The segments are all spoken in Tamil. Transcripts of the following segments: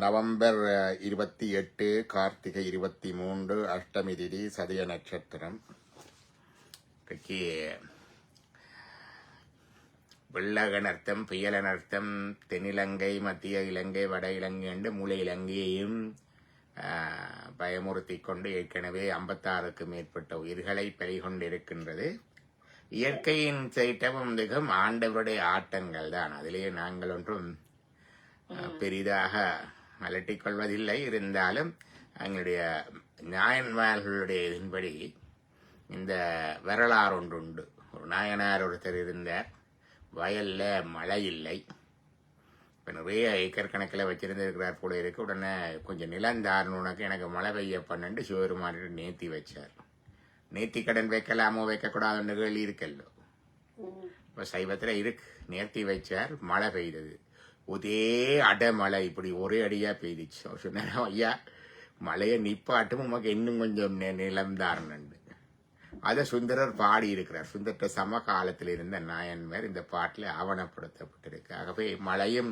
நவம்பர் 28 கார்த்திகை 23 அஷ்டமி திதி சதய நட்சத்திரம். இன்றைக்கு வெள்ளகனர்த்தம் புயலனர்த்தம் தென்னிலங்கை மத்திய இலங்கை வட இலங்கை என்று மூல இலங்கையையும் பயமுறுத்தி கொண்டு ஏற்கனவே 56க்கு மேற்பட்ட உயிர்களை பறிகொண்டிருக்கின்றது. இயற்கையின் சைட்டமும் மிகவும் ஆண்டவருடைய ஆட்டங்கள் தான். அதிலேயே நாங்கள் ஒன்றும் பெரிதாக அலட்டிக் கொள்வதில்லை. இருந்தாலும் எங்களுடைய நாயன்மார்களுடைய இதன்படி இந்த வரலாறு ஒன்று உண்டு. ஒரு நாயனார் ஒருத்தர் இருந்தார். வயல்ல மழை இல்லை. இப்போ நிறைய ஏக்கர் கணக்கில் வச்சிருந்திருக்கிறார் போல இருக்கு. உடனே கொஞ்சம் நிலந்தாரணுனக்கு எனக்கு மழை பெய்ய பண்ணு சிவபெருமானிட்டு நேர்த்தி வச்சார். நேர்த்தி கடன் வைக்கலாமோ வைக்கக்கூடாதுன்னு கேள்வி இருக்கல்லோ. இப்போ சைவத்தில் இருக்கு. நேர்த்தி வச்சார், மழை பெய்தது. ஒரே அடமழை இப்படி ஒரே அடியா பெய்திச்சு. சொன்னார், ஐயா மழையை நிப்பாட்டும் உமக்கு இன்னும் கொஞ்சம் நிலம்தாரணுண்டு. அதை சுந்தரர் பாடி இருக்கிறார். சுந்தர சமகாலத்தில் இருந்த நாயன்மார் இந்த பாட்டில் ஆவணப்படுத்தப்பட்டிருக்கு. ஆகவே மழையும்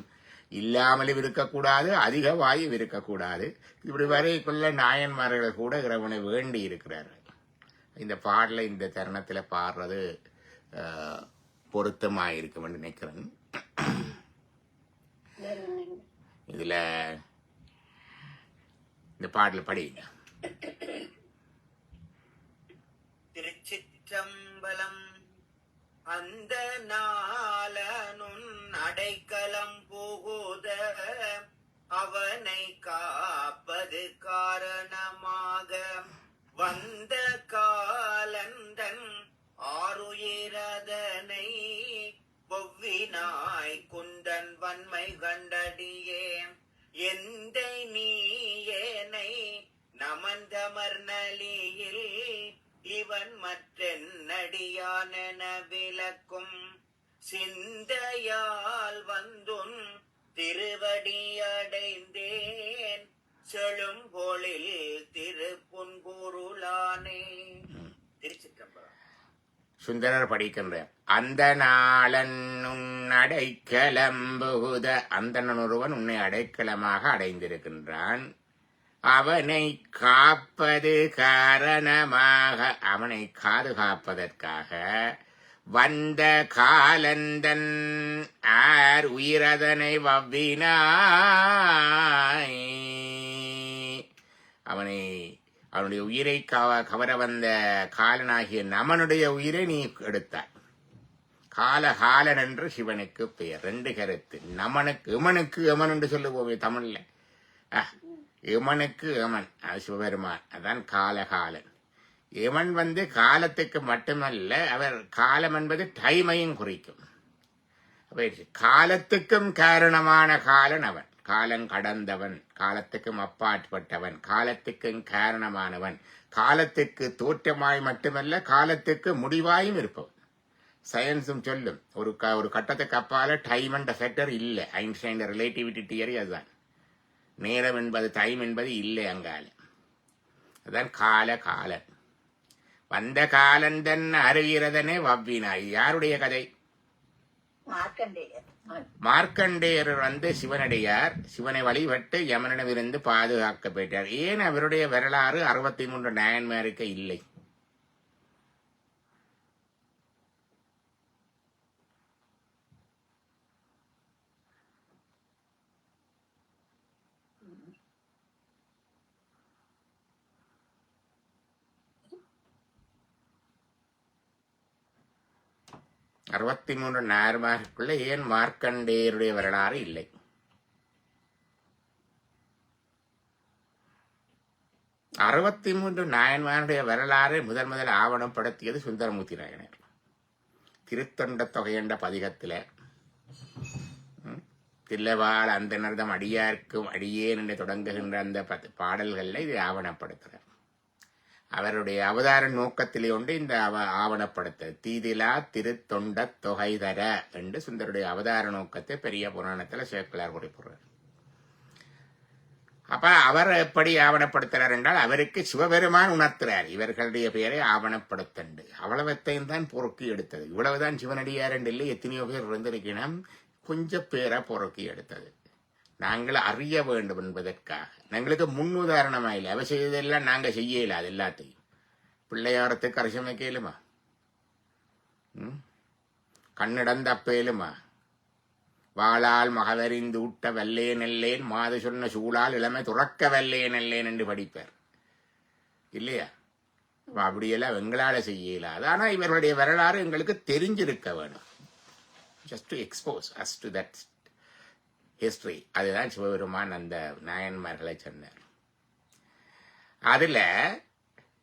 இல்லாமலும் இருக்கக்கூடாது, அதிக வாயும் இருக்கக்கூடாது. இப்படி வரைக்குள்ள நாயன்மார்கள் கூட இறைவனை வேண்டி இருக்கிறார்கள். இந்த பாடல இந்த தருணத்தில் பாடுறது பொருத்தமாயிருக்கும் நினைக்கிறேன். இதுல இந்த பாடல படிங்க. திருச்சிற்றம்பலம். அந்த நாளனுன் அடைக்கலம் புகுத அவனை காப்பது காரணமாக வந்த காலந்தன் ஆருயிரதனை பொவ்வினாய் குந்தன் வன்மை கண்டடியே எந்தை நீயேனை நமந்தமர் நலியில் இவன் மற்றென்னடியானென விளக்கும் சிந்தையால் வந்துன் திருவடியடைந்தேன் செழும்பொழில் திருப்புன்குருளானே. திருச்சிற்றம்பலம். சுந்தரர் படிக்கின்றார். அந்த நாளன் உன் அடைக்கலம்புகுத, அந்தணன் ஒருவன் உன்னை அடைக்கலமாக அடைந்திருக்கின்றான். அவனை காப்பது காரணமாக, அவனை பாதுகாப்பதற்காக வந்த காலந்தன் ஆர் உயிரதனை வவ்வினாய், அவனுடைய உயிரை கவர வந்த காலனாகிய நமனுடைய உயிரை நீ எடுத்தாய். காலகாலன் என்று சிவனுக்கு பெயர். 2 கருத்து. நமனுக்கு எமனுக்கு எமன் என்று சொல்லுவோமே தமிழ்ல. எமனுக்கு எமன், அது சிவபெருமான். அதான் காலகாலன். எமன் காலத்துக்கு மட்டுமல்ல, அவர் காலம் என்பது டைமையும் குறிக்கும். காலத்துக்கும் காரணமான காலன் அவன். காலம் கடந்தவன், காலத்துக்கும் அப்பாற்பட்டவன், காலத்துக்கும் காரணமானவன், காலத்துக்கு தோற்றமாய் மட்டுமல்ல காலத்துக்கு முடிவாயும் இருப்பவன். சயின்ஸும் சொல்லும் ஒரு கட்டத்துக்கு அப்பால டைம் அண்ட் ஃபேக்டர் இல்லை. ஐன்ஸ்டைன் ரிலேட்டிவிட்டி தியரி அதுதான். நேரம் என்பது டைம் என்பது இல்லை அங்கால. அதுதான் காலன். வந்த காலந்தன் அறிகிறதனே வவ்வினாய். யாருடைய கதை? மார்க்கண்டேயர் சிவனடியார். சிவனை வழிபட்டு யமனிடமிருந்து பாதுகாக்க போயிட்டார். ஏன் அவருடைய வரலாறு 63 நாயன்மாருக்கு இல்லை? அறுபத்தி 63 நாயன்மாருக்குள்ள ஏன் மார்க்கண்டேயருடைய வரலாறு இல்லை? அறுபத்தி 63 நாயன்மாருடைய வரலாறு முதல் ஆவணப்படுத்தியது சுந்தரமூர்த்தி நாயனார். திருத்தொண்ட தொகை என்ற பதிகத்தில தில்லவாள் அந்தனர்தம் அடியார்க்கும் அடியேன் என்று தொடங்குகின்ற அந்த பாடல்களில் இது ஆவணப்படுத்துகிறார். அவருடைய அவதார நோக்கத்திலே ஒன்று இந்த ஆவணப்படுத்த தீதிலா திருத்தொண்ட தொகை தர என்று சுந்தருடைய அவதார நோக்கத்தை பெரிய புராணத்துல சேக்கிழார் குறிப்பிடுறார். அப்ப அவர் எப்படி ஆவணப்படுத்துறார் என்றால், அவருக்கு சிவபெருமான் உணர்த்துறார் இவர்களுடைய பெயரை ஆவணப்படுத்தண்டு. அவ்வளவத்தையும் தான் பொறுக்கி எடுத்தது. இவ்வளவுதான் சிவனடியார் என்று இல்லை, எத்தனையோ பேர் இருந்திருக்கணும். கொஞ்சம் பேரை பொறுக்கி எடுத்தது. நாங்கள் அறிய வேண்டும் என்பதற்காக. எங்களுக்கு முன்னுதாரணமா இல்லை. அவ செய்ததெல்லாம் நாங்க செய்யல. அது எல்லாத்தையும் பிள்ளையாரத்துக்கு அரசமை கேளுமா, கண்ணிடந்த அப்பேலுமா, வாளால் மகவறிந்து ஊட்ட வல்லே நெல்லேன் மாது சொன்ன சூழால் இளமை துறக்க வல்லே நெல்லேன் என்று படிப்பார் இல்லையா? அப்படியெல்லாம் எங்களால செய்யலாது. ஆனா இவர்களுடைய வரலாறு எங்களுக்கு தெரிஞ்சிருக்க வேணும். Just to expose us to that history. அதுதான் சிவபெருமான் அந்த நாயன்மார்களை சொன்னார். அதுல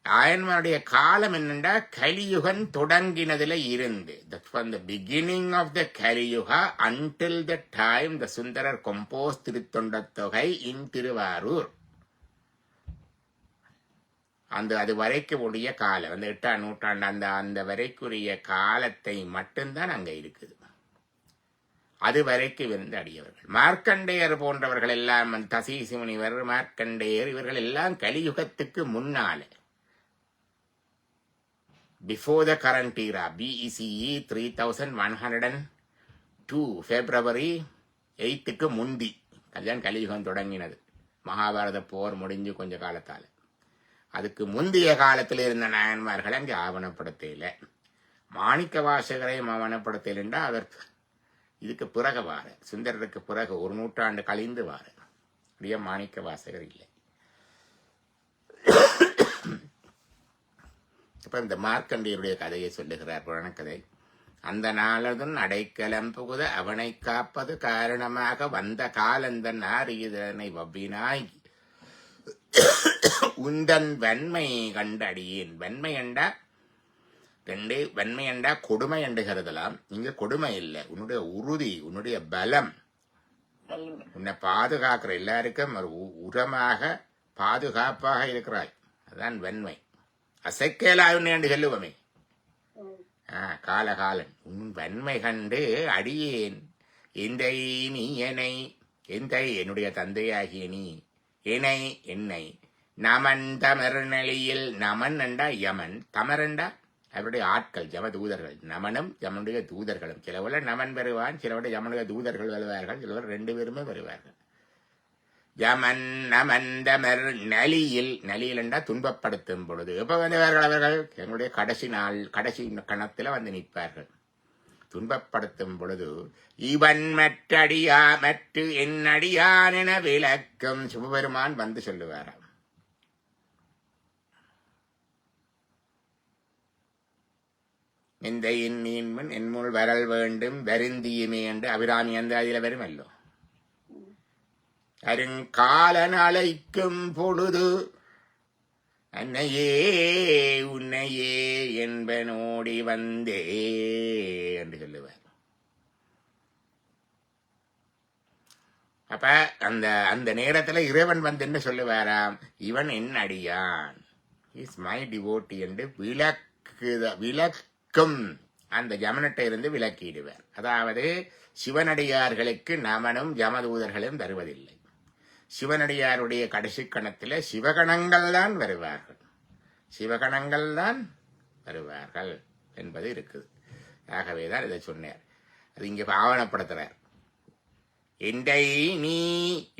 நாயன்மாருடைய காலம் என்னண்டா கலியுகன் தொடங்கினதுல இருந்து, from the beginning of the Kaliyuga until the time the Sundarar compose Thiruthonda Thogai இன் திருவாரூர், அது வரைக்கும் உடைய காலம், அந்த 8ஆம் நூற்றாண்டு அந்த வரைக்குரிய காலத்தை மட்டும்தான் அங்க இருக்குது. அது வரைக்கும் இருந்த அடியவர்கள் மார்க்கண்டேயர் போன்றவர்கள் எல்லாம், தசீசி முனிவர், மார்க்கண்டேயர், இவர்கள் எல்லாம் கலியுகத்துக்கு முன்னாலே, before the current era, BCE 3102 February 8க்கு முந்தி அதுதான் கலியுகம் தொடங்கினது. மகாபாரத போர் முடிஞ்சு கொஞ்ச காலத்தால. அதுக்கு முந்தைய காலத்தில் இருந்த நாயன்மார்களை அங்கே ஆவணப்படுத்தல. மாணிக்க வாசகரையும் ஆவணப்படுத்தல் என்றால் அவர் இதுக்கு பிறகு வார, சுந்தரருக்கு பிறகு 1 நூற்றாண்டு கழிந்து வார. அப்படியே மாணிக்க வாசகர் இல்லை. இப்ப இந்த மார்க்கண்டியருடைய கதையை சொல்லுகிறார் புராணக்கதை. அந்த நாளதும் அடைக்கலம் புகுத அவனை காப்பது காரணமாக வந்த காலந்தன் ஆரியதனை வவ்வினாய் உந்தன் வன்மை கண்டடியேன். வன்மை என்றா வன்மை என்றா கொடுமை என்று கருதலாம். இங்க கொடுமை இல்லை, உன்னுடைய உறுதி, உன்னுடைய பலம், உன்னை பாதுகாக்கிற எல்லாருக்கும் ஒரு உரமாக பாதுகாப்பாக இருக்கிறாய். அதான் வன்மை. அசைக்கலாயுன்னு என்று சொல்லுவோமே, காலகாலன் உன் வன்மை கண்டு அடியேன் எந்தை நீ என்னை, எந்தை என்னுடைய தந்தையாகிய நீ, என்னை நமன் தமர்நெளியில், நமன் என்றா யமன், தமரண்டா அவருடைய ஆட்கள், யம தூதர்கள். நமனும் யமனுடைய தூதர்களும். சிலவர நமன் வருவான், சிலவர யமனுடைய தூதர்கள் வருவார்கள், சிலவர் 2 பேருமே வருவார்கள். யமன் நமன் தமர் நலியில், நலியில் என்றா துன்பப்படுத்தும் பொழுது எப்ப வந்தவர்கள் அவர்கள்? என்னுடைய கடைசி கணத்துல வந்து நிற்பார்கள். துன்பப்படுத்தும் பொழுது இவன் மற்ற என் அடியான் என விளக்கம் சிவபெருமான் வந்து சொல்லுவாராம். இந்த இன்னின்மன் என்முள் வரல் வேண்டும் வருந்தியுமே என்று அபிராமி அந்த அதில வருமல்லோ. அருங்காலன் அழைக்கும் பொழுது அன்னையே உன்னையே என்பனோடி வந்தே என்று சொல்லுவார். அப்ப அந்த நேரத்துல இறைவன் வந்து என்ன சொல்லுவாராம், இவன் என் அடியான், இஸ் மை டிவோட்டி என்று விளக்கும் அந்த யமனட்டை இருந்து விளக்கிடுவார். அதாவது சிவனடியார்களுக்கு நமனும் யமதூதர்களும் வருவதில்லை. சிவனடியாருடைய கடைசி கணத்தில் சிவகணங்கள் தான் வருவார்கள், சிவகணங்கள் தான் வருவார்கள் என்பது இருக்குது. ஆகவேதான் இதை சொன்னார். அது இங்க ஆவணப்படுத்துறார். எந்தை நீ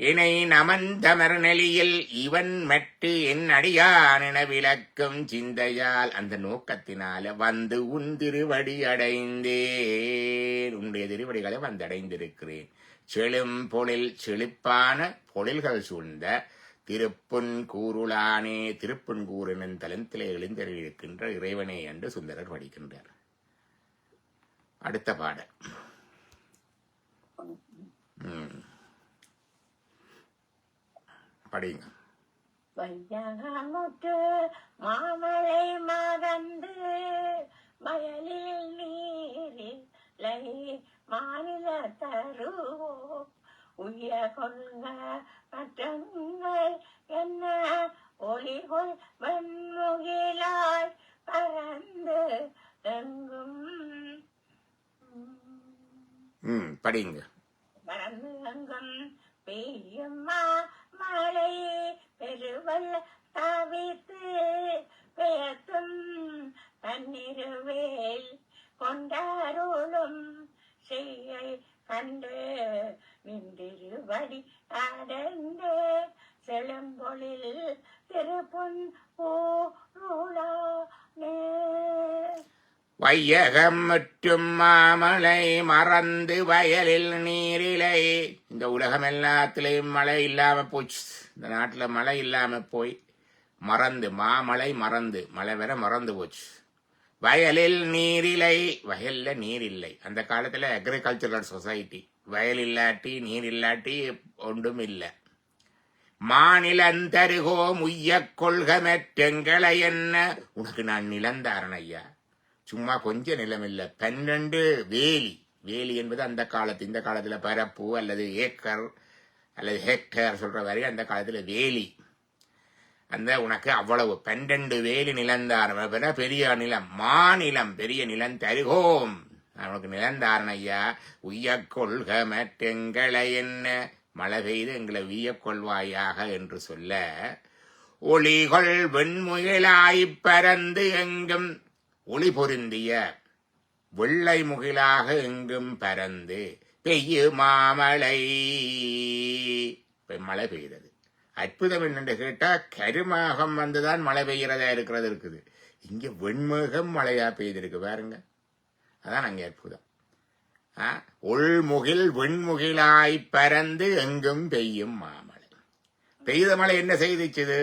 இணை நமந்தமர் நெளியில் இவன் மட்டு என் அடியான் என விளக்கும் சிந்தையால், அந்த நோக்கத்தினால வந்து உன் திருவடி அடைந்தேன், உன்னுடைய திருவடிகளை வந்தடைந்திருக்கிறேன். செழும் பொழில், செழிப்பான பொழில்கள் சூழ்ந்த திருப்புன்கூருளானே, திருப்புன்கூரின் தலத்திலே எழுந்தருளிருக்கின்ற இறைவனே என்று சுந்தரர் படிக்கின்றார். அடுத்த பாடல் படிங்க. வையகமுற்று மாமலை மறந்து வயலில் நீரில்லை மாநில தருவோ உய கொள்ள மற்றங்கள் என்ன ஒளிகொள் வெண்முகிலாய் பறந்து எங்கும் படிங்க. பறந்து எங்கும் பெய்யும் மழை பெருவல்ல தவித்து பெயர்த்தும் பன்னிருவேல் கொண்டாருளும் செய்யை கண்டு நின்றிருவாரூரே. திருவடி அடைந்தே செழும்பொழில் திருப்புன் ஊருளானே. வையகம் மற்றும் மாமலை மறந்து வயலில் நீரிலை. இந்த உலகம் எல்லாத்திலையும் மழை இல்லாம போச்சு. இந்த நாட்டுல மழை இல்லாம போய் மறந்து, மாமலை மறந்து, மழை வேற மறந்து போச்சு. வயலில் நீரிலை, வயல்ல நீர் இல்லை. அந்த காலத்துல அக்ரிகல்ச்சரல் சொசைட்டி, வயல் இல்லாட்டி நீர் இல்லாட்டி ஒன்றும் இல்லை. மாநிலந்தருகோ முய்ய கொள்கமெற்றங்களை என்ன. உனக்கு நான் நிலந்தாரன் ஐயா, சும்மா கொஞ்சம் நிலம் இல்லை, 12 வேலி. வேலி என்பது அந்த காலத்து, இந்த காலத்துல பரப்பு அல்லது ஏக்கர் அல்லது ஹெக்டேர் சொல்ற வரை அந்த காலத்துல வேலி. அந்த உனக்கு அவ்வளவு 12 வேலி நிலந்தாரன், பெரிய நிலம், மாநிலம், பெரிய நிலம் தருகோம். நான் உனக்கு நிலந்தாரன் ஐயா. உய்ய கொள்க மற்றெங்களை என்ன, மழை பெய்து எங்களை உய்ய கொள்வாயாக என்று சொல்ல, ஒளிகள் வெண்முகிலாய்ப் பரந்து எங்கும், ஒளி பொருந்திய வெள்ளை முகிலாக எங்கும் பரந்து பெய்யு மாமலை. மழை பெய்கிறது. அற்புதம் என்னென்று கேட்டா, கருமேகம் வந்துதான் மழை பெய்கிறதா இருக்கிறது இருக்குது. இங்க வெண்மேகம் மழையா பெய்திருக்கு பாருங்க. அதான் அங்க அற்புதம். உள்முகில் வெண்முகிலாய் பரந்து எங்கும் பெய்யும் மாமலை. பெய்த மழை என்ன செய்துச்சுது?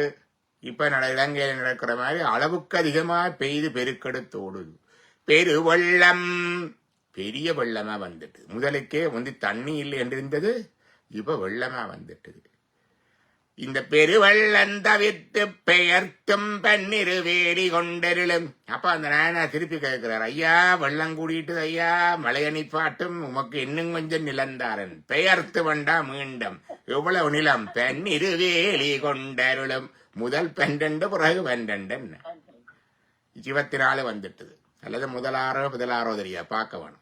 இப்ப இலங்கையில நடக்கிற மாதிரி அளவுக்கு அதிகமா பெய்து பெருக்கெடுத்தோடுது. பெருவெள்ளம், பெரிய வெள்ளமா வந்துட்டு. முதலுக்கே தண்ணி இல்லை என்று இருந்தது, இப்ப வெள்ளமா வந்துட்டு. இந்த பெருவெள்ளம் தவிர்த்து பெயர்த்தும் பன்னிரு வேலி கொண்டருளும். அப்ப அந்த நாயனா திருப்பி கேட்கிறார், ஐயா வெள்ளம் கூடிட்டு ஐயா, மழை அணிப்பாட்டும், உமக்கு இன்னும் கொஞ்சம் நிலந்தாரன், பெயர்த்து வேண்டா மீண்டும். எவ்வளவு நிலம்? பன்னிரு வேலி கொண்டருளும். முதல் 12, பிறகு 12, 24 வந்துட்டது. அல்லது முதலாரோ தெரியா, பார்க்க வேணும்.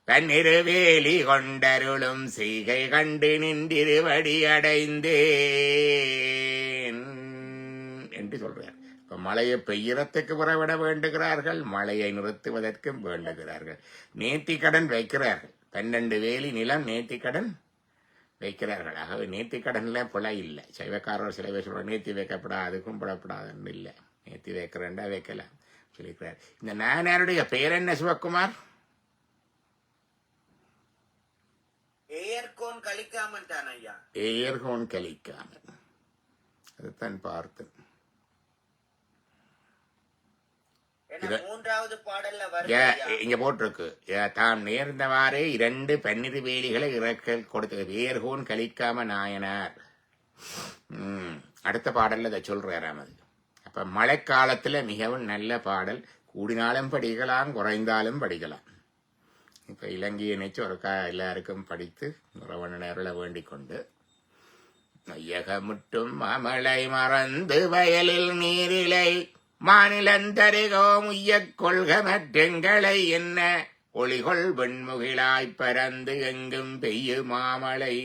பன்னிரு வேலி கொண்டருளும் செய்கை கண்டு நின்றிருவடி அடைந்தேன் என்று சொல்றார். இப்ப மழையை பெய்யறதுக்கு புறவிட வேண்டுகிறார்கள், மழையை நிறுத்துவதற்கும் வேண்டுகிறார்கள். நேர்த்திக்கடன் வைக்கிறார்கள். 12 வேலி நிலம் நேர்த்திக்கடன் வைக்கிறார்கள். ஆகவே நேர்த்திக்கடன்ல பிழை இல்லை. சைவக்காரர் சில பேர் சொல்ற நேர்த்தி வைக்கப்படாது, கும்பிடப்படாதுன்னு இல்லை. நேர்த்தி வைக்கிறேன்டா வைக்கலாம் சொல்லிக்கிறார். இந்த நாயனாருடைய பெயர் என்ன சிவக்குமார்? ஏர்கோன் கலிக்காமன் தான் ஐயா. ஏர்கோன் கலிக்காமன். அதுதான் பார்த்து. மூன்றாவது பாடல்ல இங்க போட்டிருக்கு, தாம் நேர்ந்தவாறே 2 பன்னிரு வேலிகளை இறக்கல் கொடுத்தது ஏர்கோன் கலிக்காம நாயனார். அடுத்த பாடல்ல இதை சொல்றாராம். அது அப்ப மழைக்காலத்துல மிகவும் நல்ல பாடல். கூடினாலும் படிக்கலாம், குறைந்தாலும் படிக்கலாம். இப்ப இலங்கையை நினைச்சு ஒரு எல்லாருக்கும் படித்து உறவனர்களை வேண்டிக் கொண்டு, ஐயகமுட்டும் மாமலை மறந்து வயலில் நீரிலை மாநிலந்தருகோ முய்ய கொள்க மற்றெங்களை என்ன, ஒளிகொள் வெண்முகிலாய்ப் பரந்து எங்கும் பெய்யு மாமலை.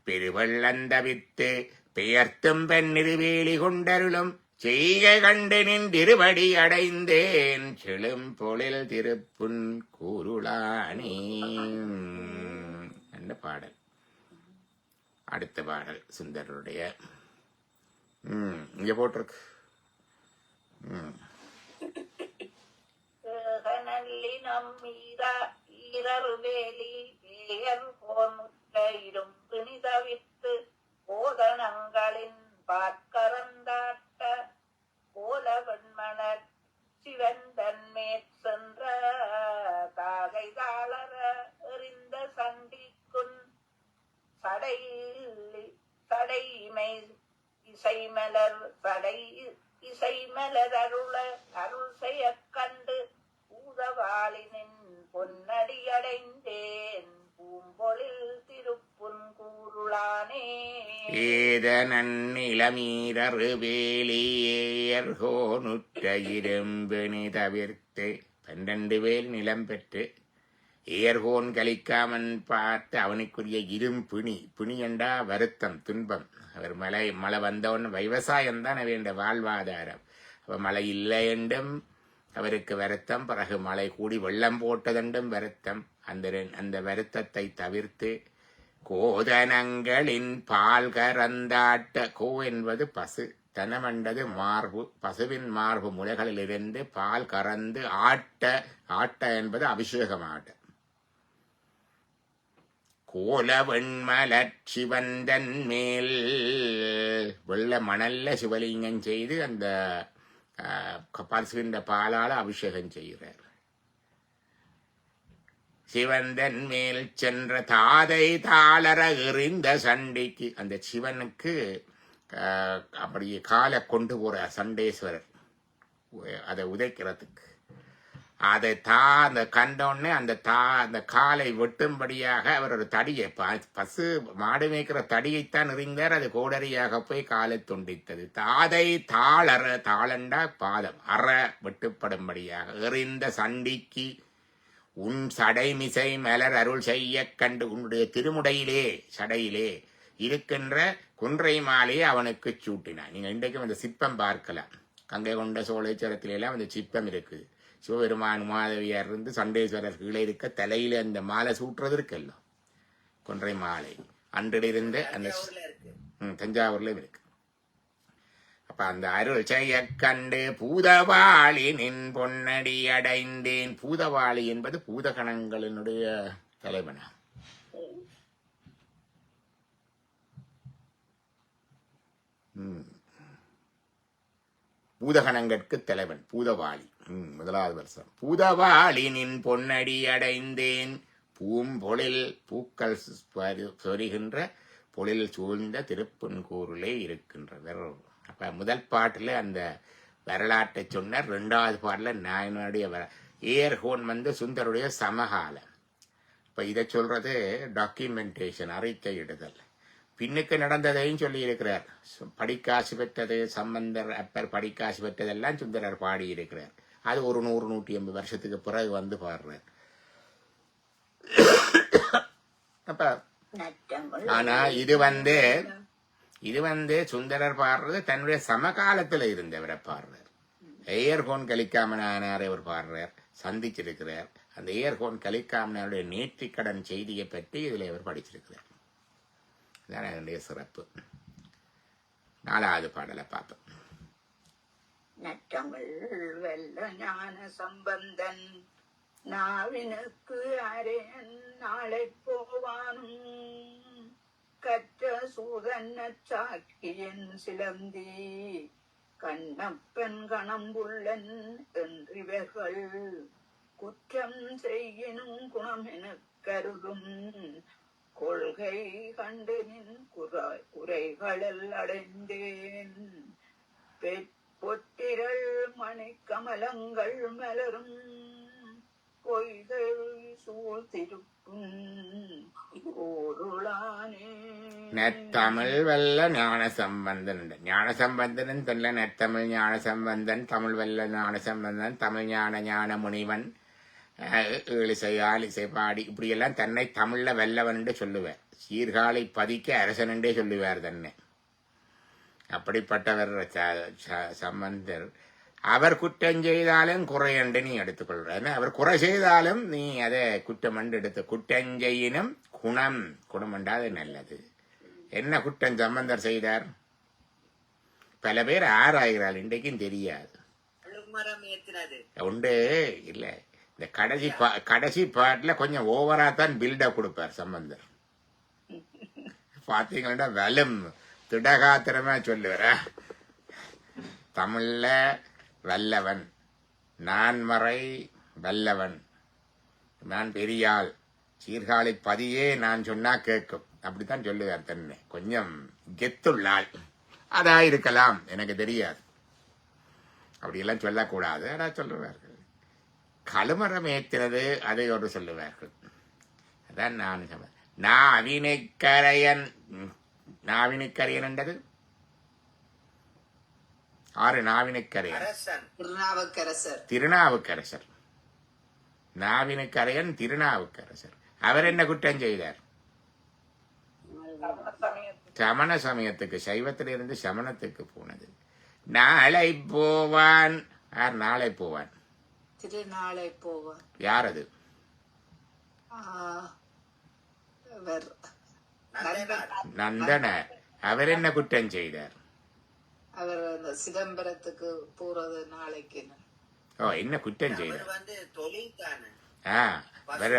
பெருவெள்ளந்தவித்து பெயர்த்தும் பன்னிரு வேலி கொண்டருளும் செய்கை கண்டு நின்றிருவடி அடைந்தேன் செழும் பொழில் திருப்புன் கூருளானே. அந்த பாடல். அடுத்த பாடல் சுந்தரருடைய. இங்க போட்டிருக்கு. இரவேலி ஏர்கோன்முற்றையிடும் பிணிதவித்து போதனங்களின் பார்க்கறந்தாட்ட போல வெண்மணர் சிவந்தன் மேற்சென்ற தாகை தாளர எறிந்த சண்டிக்குன் சடைமை இசைமலர் இசைமலர் அருள் செய்ய கண்டு பூதவாளினின் பொன்னடியடைந்தேன் பூம்பொழில் திருப்புன் கூருளானே. ஏதனன்னிளமீரறு வேலியேர்கோனுற்ற இரும்பினி தவிர்த்து 12 வேல் நிலம் பெற்று ஏர்கோன் கலிக்காமன் பார்த்து அவனுக்குரிய இரும்பிணி. பிணி என்றா வருத்தம், துன்பம். அவர் மழை வந்தவன் விவசாயம் தான் வேண்ட வாழ்வாதாரம். அப்ப மழை இல்லை என்றும் அவருக்கு வருத்தம், பிறகு மழை கூடி வெள்ளம் போட்டதென்றும் வருத்தம். அந்த வருத்தத்தை தவிர்த்து கோதனங்களின் பால் கறந்தாட்ட. கோ என்பது பசு, தனமென்றது மார்பு, பசுவின் மார்பு முலைகளிலிருந்து பால் கறந்து ஆட்ட. ஆட்ட என்பது அபிஷேகமாட்ட. கோல வெண்மலர் சிவந்தன் மேல், வெள்ள மணல்ல சிவலிங்கம் செய்து அந்த பசுவின் பாலால அபிஷேகம் செய்கிறார். சிவந்தன் மேல் சென்ற தாதை தாளர எறிந்த சண்டைக்கு, அந்த சிவனுக்கு அப்படி காலை கொண்டு போற சண்டேஸ்வரர், அதை உதைக்கிறதுக்கு. அதை அந்த கண்டோடனே அந்த காலை வெட்டும்படியாக அவர் ஒரு தடியை, பசு மாடு மேய்க்கிற தடியைத்தான் எறிந்தார். அது கோடரியாக போய் காலை துண்டித்தது. தாதை தாளர, தாளண்டா பாதம், அற வெட்டுப்படும்படியாக எறிந்த சண்டிக்கு உன் சடைமிசை மலர் அருள் செய்ய கண்டு, உன்னுடைய திருமுடையிலே சடையிலே இருக்கின்ற குன்றை மாலையை அவனுக்கு சூட்டினான். நீங்க இன்றைக்கும் அந்த சிற்பம் பார்க்கலாம். கங்கை கொண்ட சோழேஸ்வரத்தில எல்லாம் அந்த சிற்பம் இருக்குது. சிவபெருமான் மாதவியார் இருந்து சண்டேஸ்வரர் கீழே இருக்க தலையில அந்த மாலை சூட்டுறது இருக்குல்ல, கொன்றை மாலை. அன்றிலிருந்து அந்த தஞ்சாவூர்ல இருக்கு. அப்ப அந்த அருள் செய்ய கண்டு பூதவாளி நின் பொன்னடி அடைந்தேன். பூதவாளி என்பது பூதகணங்களினுடைய தலைவனா. பூதகணங்களுக்கு தலைவன் பூதவாளி. முதலாவது வருஷம். பூதவாளி நின் பொன்னடி அடைந்தேன். பூம்பொழில், பூக்கள் சொரிகின்ற பொழில் சூழ்ந்த திருப்பன்கூரிலே இருக்கின்றவர். அப்ப முதல் பாட்டுல அந்த வரலாற்றை சொன்னார். ரெண்டாவது பாட்டுல நாயனுடைய ஏர்ஹோன் சுந்தருடைய சமகாலம். இப்ப இதை சொல்றது டாக்குமெண்டேஷன், அறிக்கை இடுதல். பின்னுக்கு நடந்ததையும் சொல்லி இருக்கிறார். படிக்காசு பெற்றது சம்பந்தர், அப்பர் படிக்காசு பெற்றதெல்லாம் சுந்தரர் பாடி இருக்கிறார். அது ஒரு 100-150 வருஷத்துக்கு பிறகு பாடுறார். அப்ப ஆனா இது சுந்தரர் பாடுறது தன்னுடைய சமகாலத்துல இருந்தவரை பாடுறார். ஏர்கோன் கலிக்காமனாரை அவர் பாடுறார், சந்திச்சிருக்கிறார். அந்த ஏர்கோன் கலிக்காமனாருடைய நேற்றிக்கடன் செய்தியை பற்றி இதுல அவர் படிச்சிருக்கிறார். இதான் என்னுடைய சிறப்பு. 4வது பாடலை பார்ப்போம். நற்றமிழ் வெல்ல ஞான சம்பந்தன் நாவினுக்கு அரேன் நாளை போவானும் கற்ற சூதன்ன சாக்கியன் சிலந்தி கண்ணப்பன் கணம்புள்ளன் என்றிவர்கள் குற்றம் செய்யினும் குணம் என கருதும் கொள்கை கண்டு நின் குறைகளில் அடைந்தேன். பொத்திரள் மணிக்கமலங்கள் மலரும் பொய்கள் சூழ்த்திருக்கும் ஓருளானே. நெத்தமிழ் வெல்ல ஞான சம்பந்தன். ஞான சம்பந்தன் தெல்ல நெத்தமிழ் ஞான சம்பந்தன், தமிழ் வெல்ல ஞான சம்பந்தன், தமிழ் ஞான முனிவன், ஏழிசையால் இசை பாடி இப்படியெல்லாம் தன்னை தமிழ்ல வெல்லவன் என்று சொல்லுவார். சீர்காழி பதிக்க அரசன் என்றே சொல்லுவார் தன்னை. அப்படிப்பட்டவர் சம்பந்தர். அவர் குற்றம் செய்தாலும் குறை என்று நீ எடுத்துக்கொள்ற. அவர் குறை செய்தாலும் நீ அதை குற்றம் என்று எடுத்து, குற்றஞ்செய்யினும் குணம் என்றாது நல்லது. என்ன குற்றம் சம்பந்தர் செய்தார்? பல பேர் ஆராய்கிறாள், இன்றைக்கும் தெரியாது. உண்டு இல்ல. இந்த கடைசி பாட்டுல கொஞ்சம் ஓவரா தான் பில்டப் கொடுப்பார் சம்பந்தர். பாத்தீங்கன்னா வலும் திடகாத்திரமா சொல்லுவார. தமிழ்ல வல்லவன், நான் மறை வல்லவன், நான் பெரியாள், சீர்காழி பதியே நான் சொன்னா கேட்கும், அப்படித்தான் சொல்லுவார் தன்னை. கொஞ்சம் கெத்துள்ளாள். அதா இருக்கலாம், எனக்கு தெரியாது, அப்படியெல்லாம் சொல்லக்கூடாது. அதான் சொல்லுவார்கள். கழுமரம் ஏற்கிறது அதை ஒரு சொல்லுவார்கள். அதான் நாவினைக்கரையன். நாவினைக்கரையன் என்றது 6 நாவினைக்கரையன் திருநாவுக்கரசர். நாவினைக்கரையன் திருநாவுக்கரசர். அவர் என்ன குற்றம் செய்தார்? சமண சமயத்துக்கு, சைவத்திலிருந்து சமணத்துக்கு போனது. நாளை போவான். யார் நாளை போவான்? திருநாளை போவான். யார் அது? நந்தனார். நந்தனார். அவர் என்ன குற்றம் செய்தார்? அவர் அந்த சிதம்பரத்துக்கு போறது நாளைக்கு. ஓ, என்ன குற்றம் அவர் செய்தார்? வந்து தொழில் தானே. வேற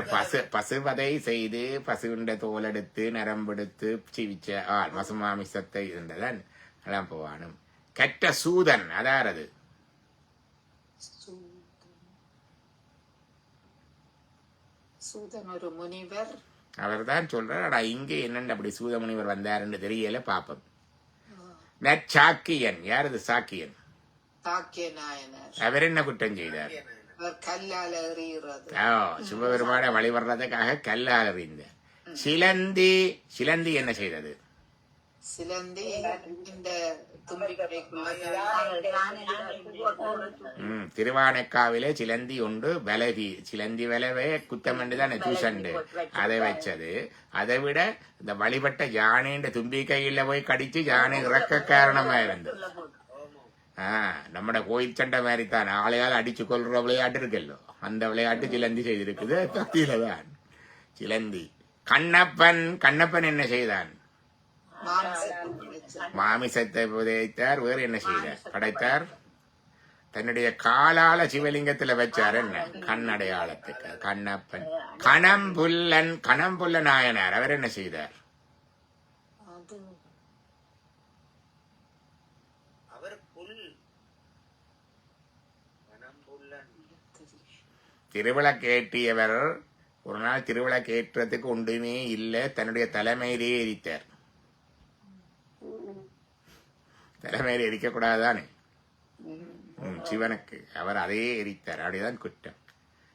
பசுவதை செய்து பசுவிண்ட தோலெடுத்து நரம்பெடுத்து சிவிச்ச மசுமாமிசத்தை இருந்ததான் எல்லாம் போவானும். கெட்ட சூதன் அதாரது சூதன் ஒரு முனிவர். அவர் தான் சொல்றார். ஆனா இங்கே என்னென்ன அப்படி சூத முனிவர் வந்தாருன்னு தெரியல, பாப்பம். நற்சாக்கியன். யார் அது சாக்கியன்? சாக்கிய நாயனர். அவர் என்ன குற்றம் செய்தார்? அவர் கல்லால் எறிகிறது. சிவபெருமான வழிபடுறதுக்காக கல்லால் எறிந்த. சிலந்தி. சிலந்தி என்ன செய்தது? சிலந்தி இந்த தும்பிக்கைக்குள்ள திருவானைக்காவிலே சிலந்தி உண்டு. விலகி சிலந்தி விலவே குத்தம் என்றுதான் தூசண்டு அதை வச்சது. அதை விட இந்த வழிபட்ட யானைன்ற தும்பிக்கையில போய் கடிச்சு யானை இறக்க காரணமா இருந்தது. நம்மட கோயில் சண்டை மாதிரி தான் ஆளையால் அடிச்சு கொள்ற விளையாட்டு இருக்குல்லோ, அந்த விளையாட்டு சிலந்தி செய்திருக்குது. பக்தியில தான் சிலந்தி. கண்ணப்பன். கண்ணப்பன் என்ன செய்தான்? மாமிசத்தை புதைத்தார். வேறு என்ன செய்தார்? படைத்தார். தன்னுடைய காலால சிவலிங்கத்துல வச்சார். என்ன? கண்ணடையாளத்துக்கு. கண்ணப்பன். கணம்புல்லன். கணம்புல்ல நாயனார். அவர் என்ன செய்தார்? திருவிளக்கேற்றியவர். ஒரு நாள் திருவிளக்கேற்றத்துக்கு ஒன்றுமே இல்லை, தன்னுடைய தலைமையிலேயே எரித்தார். தலைமையில எரிக்க கூடாதுதானே சிவனுக்கு. அவர் அதையே எரித்தார். அப்படிதான் குற்றம்.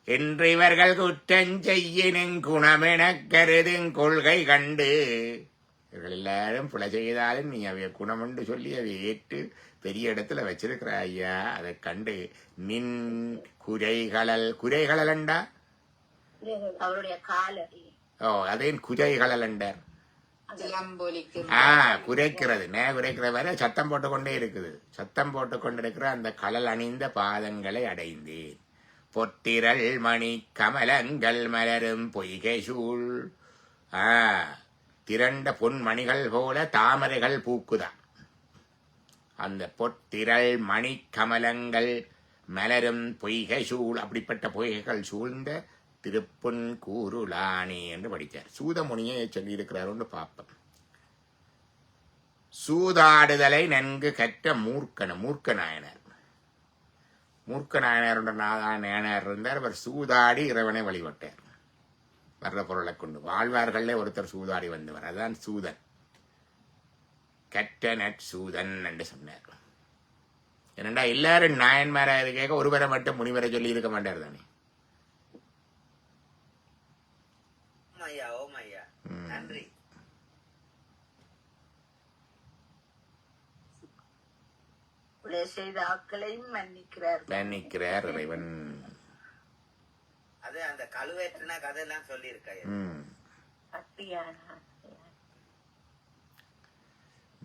என்று இவர்கள் குற்றம் செய்யினும் குணமென கருதும் கொள்கை கண்டு. இவர்கள் எல்லாரும் புல செய்தாலும் நீ அவைய குணம் என்று சொல்லி அவை ஏற்று பெரிய இடத்துல வச்சிருக்கிற ஐயா. அதை கண்டு நின் குறைகளல். குறைகளண்டா அவருடைய காலடி. அதேன் குறைகளல் என்றார். குறைக்கிறது. குறைக்கிற வரை சத்தம் போட்டுக்கொண்டே இருக்குது. சத்தம் போட்டுக்கொண்டு இருக்கிற அந்த கடல் அணிந்த பாதங்களை அடைந்தேன். பொத்திரள் மணி கமலங்கள் மலரும் பொய்கை சூழ். திரண்ட பொன்மணிகள் போல தாமரைகள் பூக்குதா. அந்த பொத்திரள் மணி கமலங்கள் மலரும் பொய்கை சூழ். அப்படிப்பட்ட பொய்கைகள் சூழ்ந்த திருப்புன் கூருளானே என்று படித்தார். சூதமுனியை சொல்லியிருக்கிறார் பாப்பம். சூதாடுதலை நன்கு கற்ற மூர்க்கன. மூர்க்க நாயனார். மூர்க்க நாயனார் நாயனார் இருந்தார். அவர் சூதாடி இறைவனை வழிபட்டார். வர்ற பொருளை கொண்டு வாழ்வார்களே ஒருத்தர் சூதாடி வந்தவர். அதுதான் சூதன். கற்ற நற்சூதன் என்று சொன்னார். என்னண்டா எல்லாரும் நாயன்மாரா இருக்க ஒருவரை மட்டும் முனிவரை சொல்லி இருக்க மாட்டார் தானே. நன்றி. செய்த ஆக்களையும் மன்னிக்கிறார் இறைவன். அது அந்த கழுவேற்றின கதையெல்லாம் சொல்லி இருக்காரு.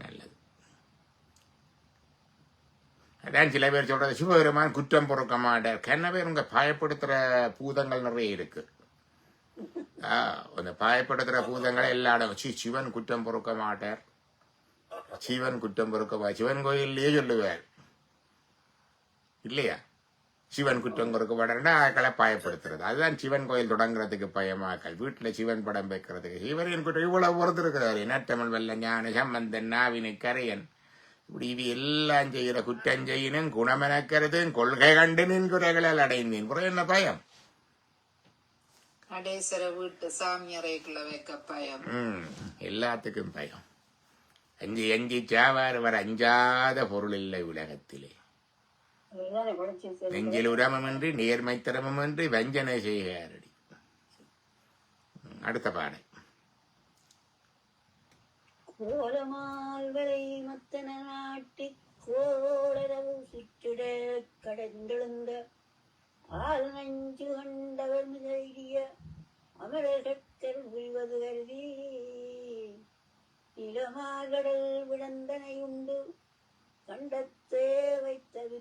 நல்லது. அதான் சில பேர் சொல்றது சிவபெருமான் குற்றம் பொறுக்க மாட்டார். கண்ண பேர் உங்க பயப்படுத்துற பூதங்கள் நிறைய இருக்கு. அந்த பயப்படுத்துற பூதங்களை எல்லா இடம் சிவன் குற்றம் பொறுக்க மாட்டார். சிவன் குற்றம் பொறுக்க சிவன் கோயிலே சொல்லுவார் இல்லையா. சிவன் குற்றம் பொறுக்க மாட்டார்னா ஆக்களை பயப்படுத்துறது. அதுதான் சிவன் கோயில் தொடங்குறதுக்கு பயமாக்கள். வீட்டுல சிவன் படம் வைக்கிறதுக்கு சிவனின் குற்றம் இவ்வளவு பொறுத்திருக்கிறாரு. நட்டமல் வெள்ள ஞான சம்பந்தன் நாவினை கரையன். இப்படி இது எல்லாம் செய்யற குற்றம் செய்யணும் குணமெனக்கிறது கொள்கை கண்டு நின் குறைகளால் அடைந்தேன். குறை என்ன பயம்? நடேசர வீட்டு சாமி அறைக்குள்ள வைக்க பயம். எல்லாத்துக்கும் பயம். அஞ்சி அஞ்சி சாவார் வர அஞ்சாத பொருள் இல்லை உலகத்திலே. நெஞ்சில் உரமமின்றி நேர்மைத்திறமின்றி வஞ்சனை செய்காரடி. அடுத்த பாடல். கோலமால்வரை மத்தன நாட்டி கோளரவு சுற்றிட கடந்தெழுந்த ஆள் நஞ்சு கண்டவர் மிதறிய அமரகத்தர் புரிவது கருதி இளமாகடல் விடந்தனை உண்டு கண்டத்தே வைத்தது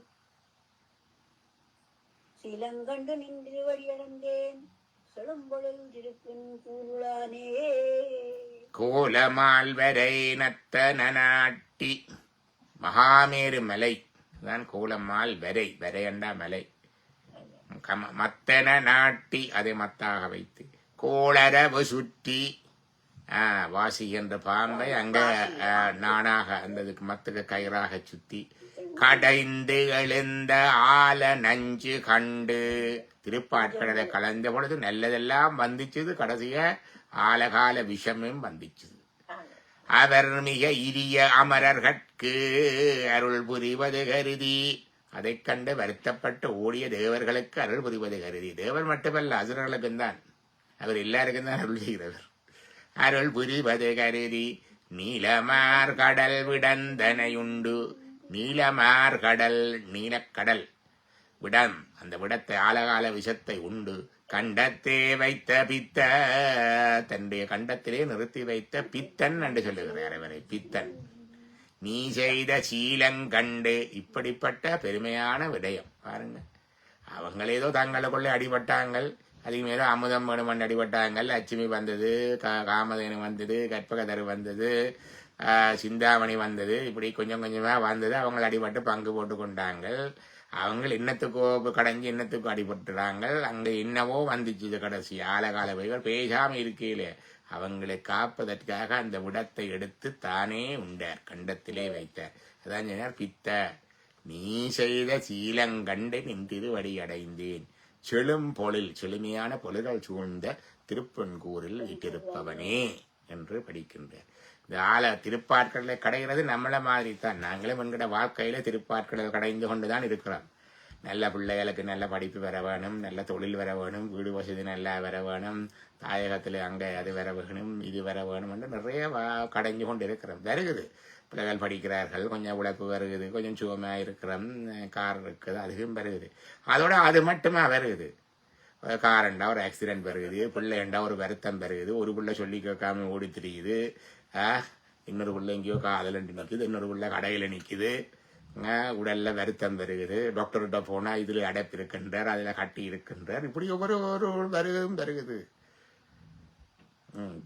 சிலங்கண்டு நின்று வழியடைந்தேன் செழும்பொழில் திருப்பின் கூருளானே. கோலமால் வரை நத்தன நாட்டி மகாமேரு மலை தான் கோலமால் வரை வரையண்டா மலை மத்தன நாட்டி அதை மத்தாக வைத்து கோளரவு சுற்றி வாசி என்ற பாம்பை அங்க நானாக அந்த மத்துக்கு கயிறாக சுத்தி கடைந்து எழுந்த ஆல நஞ்சு கண்டு திருப்பாட்கடலை கலந்த பொழுது நல்லதெல்லாம் வந்துச்சுது கடைசிய ஆலகால விஷமும் வந்துச்சுது அவர் மிக இரிய அமரர்கட்கு அருள் புரிவது கருதி அதை கண்டு வருத்தப்பட்டு ஓடிய தேவர்களுக்கு அருள் புரிவது கருதி தேவர் மட்டுமல்ல அசுரர்களுக்கும் தான் அவர் எல்லாருக்கும் தான் அருள் செய்கிறவர் அருள் புரிவது கருதி நீலமார் கடல் விடந்தனையுண்டு நீலமார் கடல் நீலக்கடல் விடம் அந்த விடத்தை ஆலகால விஷத்தை உண்டு கண்டத்தே வைத்த பித்த தன்னுடைய கண்டத்திலே நிறுத்தி வைத்த பித்தன் என்று சொல்லுகிறார் அவரை பித்தன் நீ செய்த சீலங்கண்டு இப்படிப்பட்ட பெருமையான விடயம் பாருங்க அவங்க ஏதோ தங்களுக்குள்ளே அடிபட்டாங்கள் அதுக்கு ஏதோ அமுதம் வேணுமன் அடிபட்டாங்கள் லட்சுமி வந்தது காமதேனு வந்தது கற்பகதரு வந்தது சிந்தாமணி வந்தது இப்படி கொஞ்சம் கொஞ்சமா வந்தது அவங்க அடிபட்டு பங்கு போட்டு கொண்டாங்கள் அவங்க இன்னத்துக்கோ கடைஞ்சி இன்னத்துக்கும் அடிபட்டுறாங்க அங்க என்னவோ வந்துச்சு கடைசி ஆலகால வைகள் பேசாம இருக்கையிலே அவங்களை காப்பதற்காக அந்த விடத்தை எடுத்து தானே உண்டார் கண்டத்திலே வைத்தார் அதான் சொன்னார் பித்த நீ செய்த சீலங்கண்டு நின் திருவடி அடைந்தேன் செழும் பொழில் செழுமையான பொருள்கள் சூழ்ந்த திருப்பெண்கூரில் வீட்டிருப்பவனே என்று படிக்கின்றார் இந்த திருப்பாற்கடலை கடைகிறது நம்மள மாதிரி தான் நாங்களும் என்கிற வாழ்க்கையில திருப்பாற்கடல் கடைந்து கொண்டுதான் இருக்கிறோம் நல்ல பிள்ளைகளுக்கு நல்ல படிப்பு வர வேணும் நல்ல தொழில் வர வேணும் வீடு வசதி நல்லா வர வேணும் தாயகத்துல அங்க அது வர வேணும் இது வர வேணும் என்று நிறைய கடைஞ்சு கொண்டு இருக்கிறோம் வருகுது பிள்ளைகள் படிக்கிறார்கள் கொஞ்சம் உழைப்பு வருகுது கொஞ்சம் சுகமா இருக்கிறோம் கார் இருக்குது அதுவும் வருகுது அதோட அது மட்டுமா வருகுது காரண்டா ஒரு ஆக்சிடென்ட் வருகுது பிள்ளைண்டா ஒரு வருத்தம் வருகுது ஒரு பிள்ளை சொல்லி கேட்காம ஓடி திரியுது இன்னொரு பிள்ளை எங்கேயோ காதல நிற்குது இன்னொரு பிள்ளை கடையில நிற்குது உடல்ல வருத்தம் வருகுது டாக்டர்கிட்ட போனா இதுல அடைப்பு இருக்கின்றார் அதுல கட்டி இருக்கின்றார் இப்படி ஒவ்வொரு வருகும் வருகுது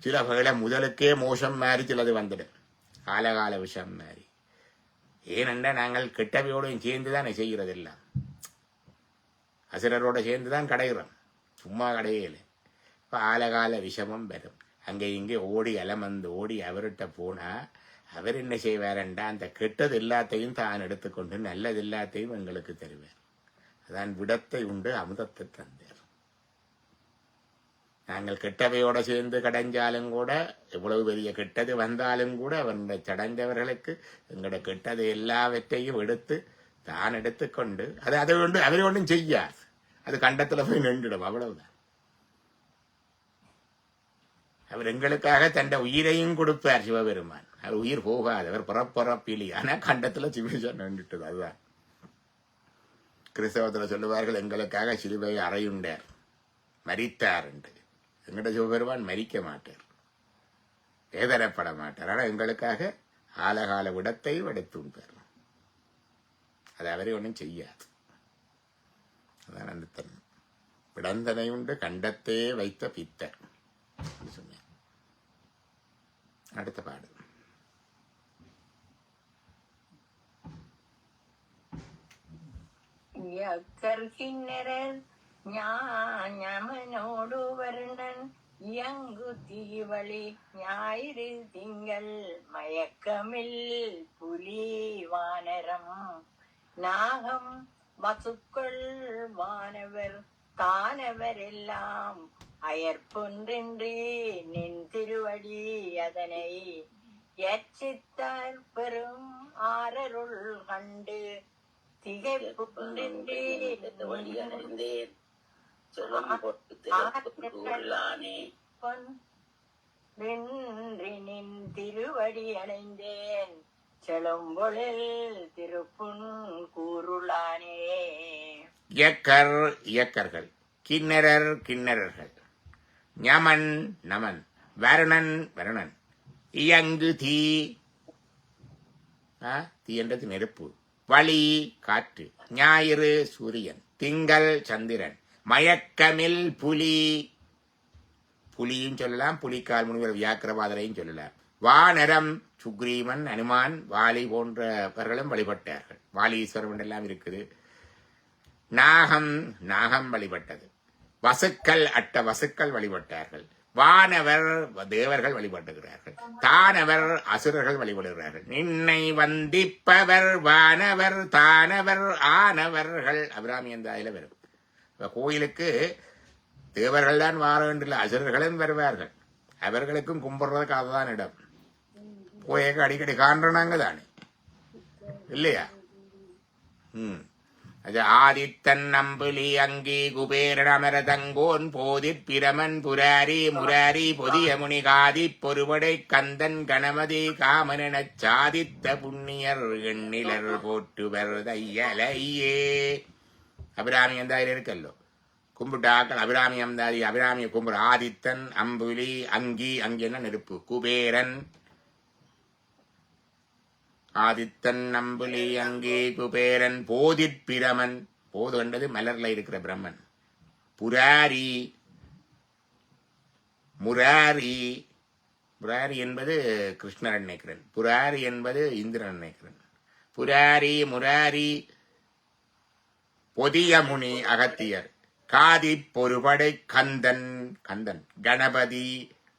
சில வகையில முதலுக்கே மோசம் மாறி சிலது வந்துடும் காலகால விஷம் மாறி ஏனென்றா நாங்கள் கெட்டவையோடையும் சேர்ந்துதான் செய்கிறதெல்லாம் அசுரரோட சேர்ந்துதான் கடைகிறோம் சும்மா கடையில இப்ப ஆலகால விஷமும் வரும் அங்கே இங்கே ஓடி அலமந்து ஓடி அவர்கிட்ட போனா அவர் என்ன செய்வாரண்டா அந்த கெட்டது எல்லாத்தையும் தான் எடுத்துக்கொண்டு நல்லது எல்லாத்தையும் எங்களுக்கு தருவார் அதான் விடத்தை உண்டு அமுதத்தை தந்தார் நாங்கள் கெட்டவையோட சேர்ந்து கடைஞ்சாலும் கூட எவ்வளவு பெரிய கெட்டது வந்தாலும் கூட அவருடைய சடைந்தவர்களுக்கு எங்களோட கெட்டது எல்லாவற்றையும் எடுத்து தான் எடுத்துக்கொண்டு அதை கொண்டு அவரை ஒன்றும் செய்யாது அது கண்டத்துல போய் நின்றுடும் அவ்வளவுதான் அவர் எங்களுக்காக தன் உயிரையும் கொடுப்பார் சிவபெருமான் அவர் உயிர் போகாது அவர் புறப்பிலி ஆனா கண்டத்துல சிவசா நின்றுட்டது அதுதான் கிறிஸ்தவத்துல சொல்லுவார்கள் எங்களுக்காக சிலுவை அறையுண்டார் மரித்தார் என்று எங்கட சிவபெருமான் மரிக்க மாட்டார் வேதனைப்பட மாட்டார் ஆனா எங்களுக்காக ஆலகால விடத்தை எடுத்து உண்டார் அது அவரை ஒன்றும் செய்யாது அதான் அந்த தன் விடந்தனை உண்டு கண்டத்தே வைத்த பித்தர் சொன்னேன் அடுத்த பாடு യക്കർക്കിന്നരൻ ഞാമനോടു വർണ്ണൻ യങ്കു തീവളി ഞായിരു തിങ്കൾ മയക്കമിൽ പുലി വാനരം നാഗം വസുക്കൾ വാനവർ தானவரெல்லாம் அயற்பொன்றின்றி நின் திருவடி அதனை எச்சித்தார் பெரும் ஆரருள் கண்டு திகைப்புன்றின்றி நின் திருவடி அடைந்தேன் செழும்பொழில் திருப்புன் கூருளானே. இயக்கர்கள் கிண்ணறர்கள் ஞமன் நமன் வருணன் இயங்கு தீ என்றது நெருப்பு வழி காற்று ஞாயிறு சூரியன் திங்கள் சந்திரன் மயக்கமில் புலி புலியும் சொல்லலாம், புலிக்கால் முனிவர் வியாக்கிரபாதரையும் சொல்லலாம். வானரம் சுக்ரீவன், அனுமான், வாலி போன்றவர்களும் வழிபட்டார்கள். வாலீஸ்வரன் எல்லாம் இருக்குது. நாகம் வழிபட்டது. வசுக்கள், வசுக்கள் வழிபட்டார்கள். வானவர் தேவர்கள் வழிபடுகிறார்கள். தானவர் அசுரர்கள் வழிபடுகிறார்கள். நின்னை வந்திப்பவர் வானவர் தானவர் ஆனவர்கள். அபிராமி அந்த அதில் வரும். கோயிலுக்கு தேவர்கள் தான் வார வேண்டிய, அசுரர்களும் வருவார்கள். அவர்களுக்கும் கும்பிடுறதுக்கு அதுதான் இடம். போயக்க அடிக்கடி காண்றாங்க தானே இல்லையா? அது ஆதித்தன் நம்புலி அங்கி குபேரன் அமரதங்கோன் போதிற் பிரமன் புராரி முராரி பொதிய முனி காதி பொறுபடை கந்தன் கணமதி காமனச் சாதித்த புண்ணியர் எண்ணிலர் போற்றுவர் தையலையே. அபிராமி அந்தாதியில் இருக்கல்லோ, கும்பிட்டாக்கள் அபிராமி அந்தாதி. அபிராமியை கும்பிடு. ஆதித்தன் அம்புலி அங்கி, அங்கின்னா நெருப்பு. குபேரன், ஆதித்தன் நம்புலி அங்கே குபேரன் போதிற் பிரமன், போது கண்டது மலர்ல இருக்கிற பிரம்மன். புராரி முராரி, புராரி என்பது கிருஷ்ணர் நினைக்கிறேன். புராரி என்பது இந்திரன் நினைக்கிறேன். புராரி முராரி பொதிய முனி அகத்தியர் காதி பொறுபடை கந்தன், கணபதி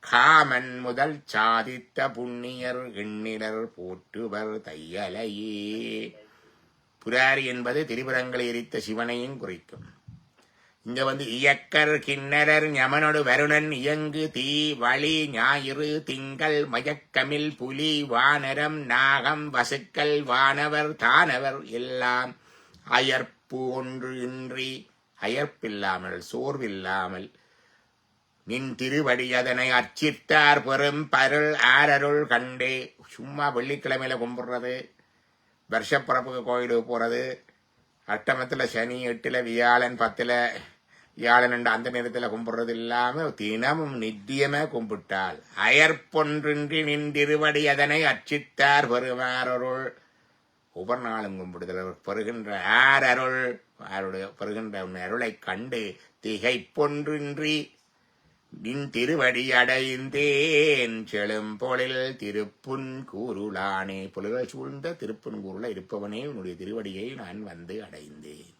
காமன் முதல் சாதித்த புண்ணியர் எண்ணிலர் போற்றுவர் தையலையே. புராரி என்பது திரிபுரங்களை எரித்த சிவனையும் குறிக்கும். இங்க இயக்கர் கிண்ணரர் யமனொடு வருணன் இயங்கு தீ வழி ஞாயிறு திங்கள் மயக்கமில் புலி வானரம் நாகம் வசுக்கள் வானவர் தானவர் எல்லாம் அயர்ப்பு ஒன்று இன்றி, அயர்ப்பில்லாமல் சோர்வில்லாமல் நின் திருவடி அதனை அர்ச்சித்தார் பெரும் பருள் ஆரருள் கண்டே. சும்மா வெள்ளிக்கிழமையில கும்பிடுறது, வருஷப்பிறப்புக்கு கோயிலுக்கு போறது, அஷ்டமத்துல சனி, 8ல வியாழன், 10ல வியாழன் அந்த நேரத்தில் கும்பிடுறது இல்லாம தினமும் நித்தியமே கும்பிட்டால் அயற்பொன்றின்றி நின் திருவடி அதனை அர்ச்சித்தார் பெருமாரருள். ஒவ்வொரு நாளும் கும்பிடுதல் பெறுகின்ற ஆரருள், பெறுகின்ற அருளை கண்டு திகைப்பொன்றின்றி நின் திருவடி அடைந்தேன் செழும்பொழில் திருப்புன் கூருளானே. பொருள்கள் சூழ்ந்த திருப்புன் கூருள இருப்பவனே, உன்னுடைய திருவடியை நான் வந்து அடைந்தேன்.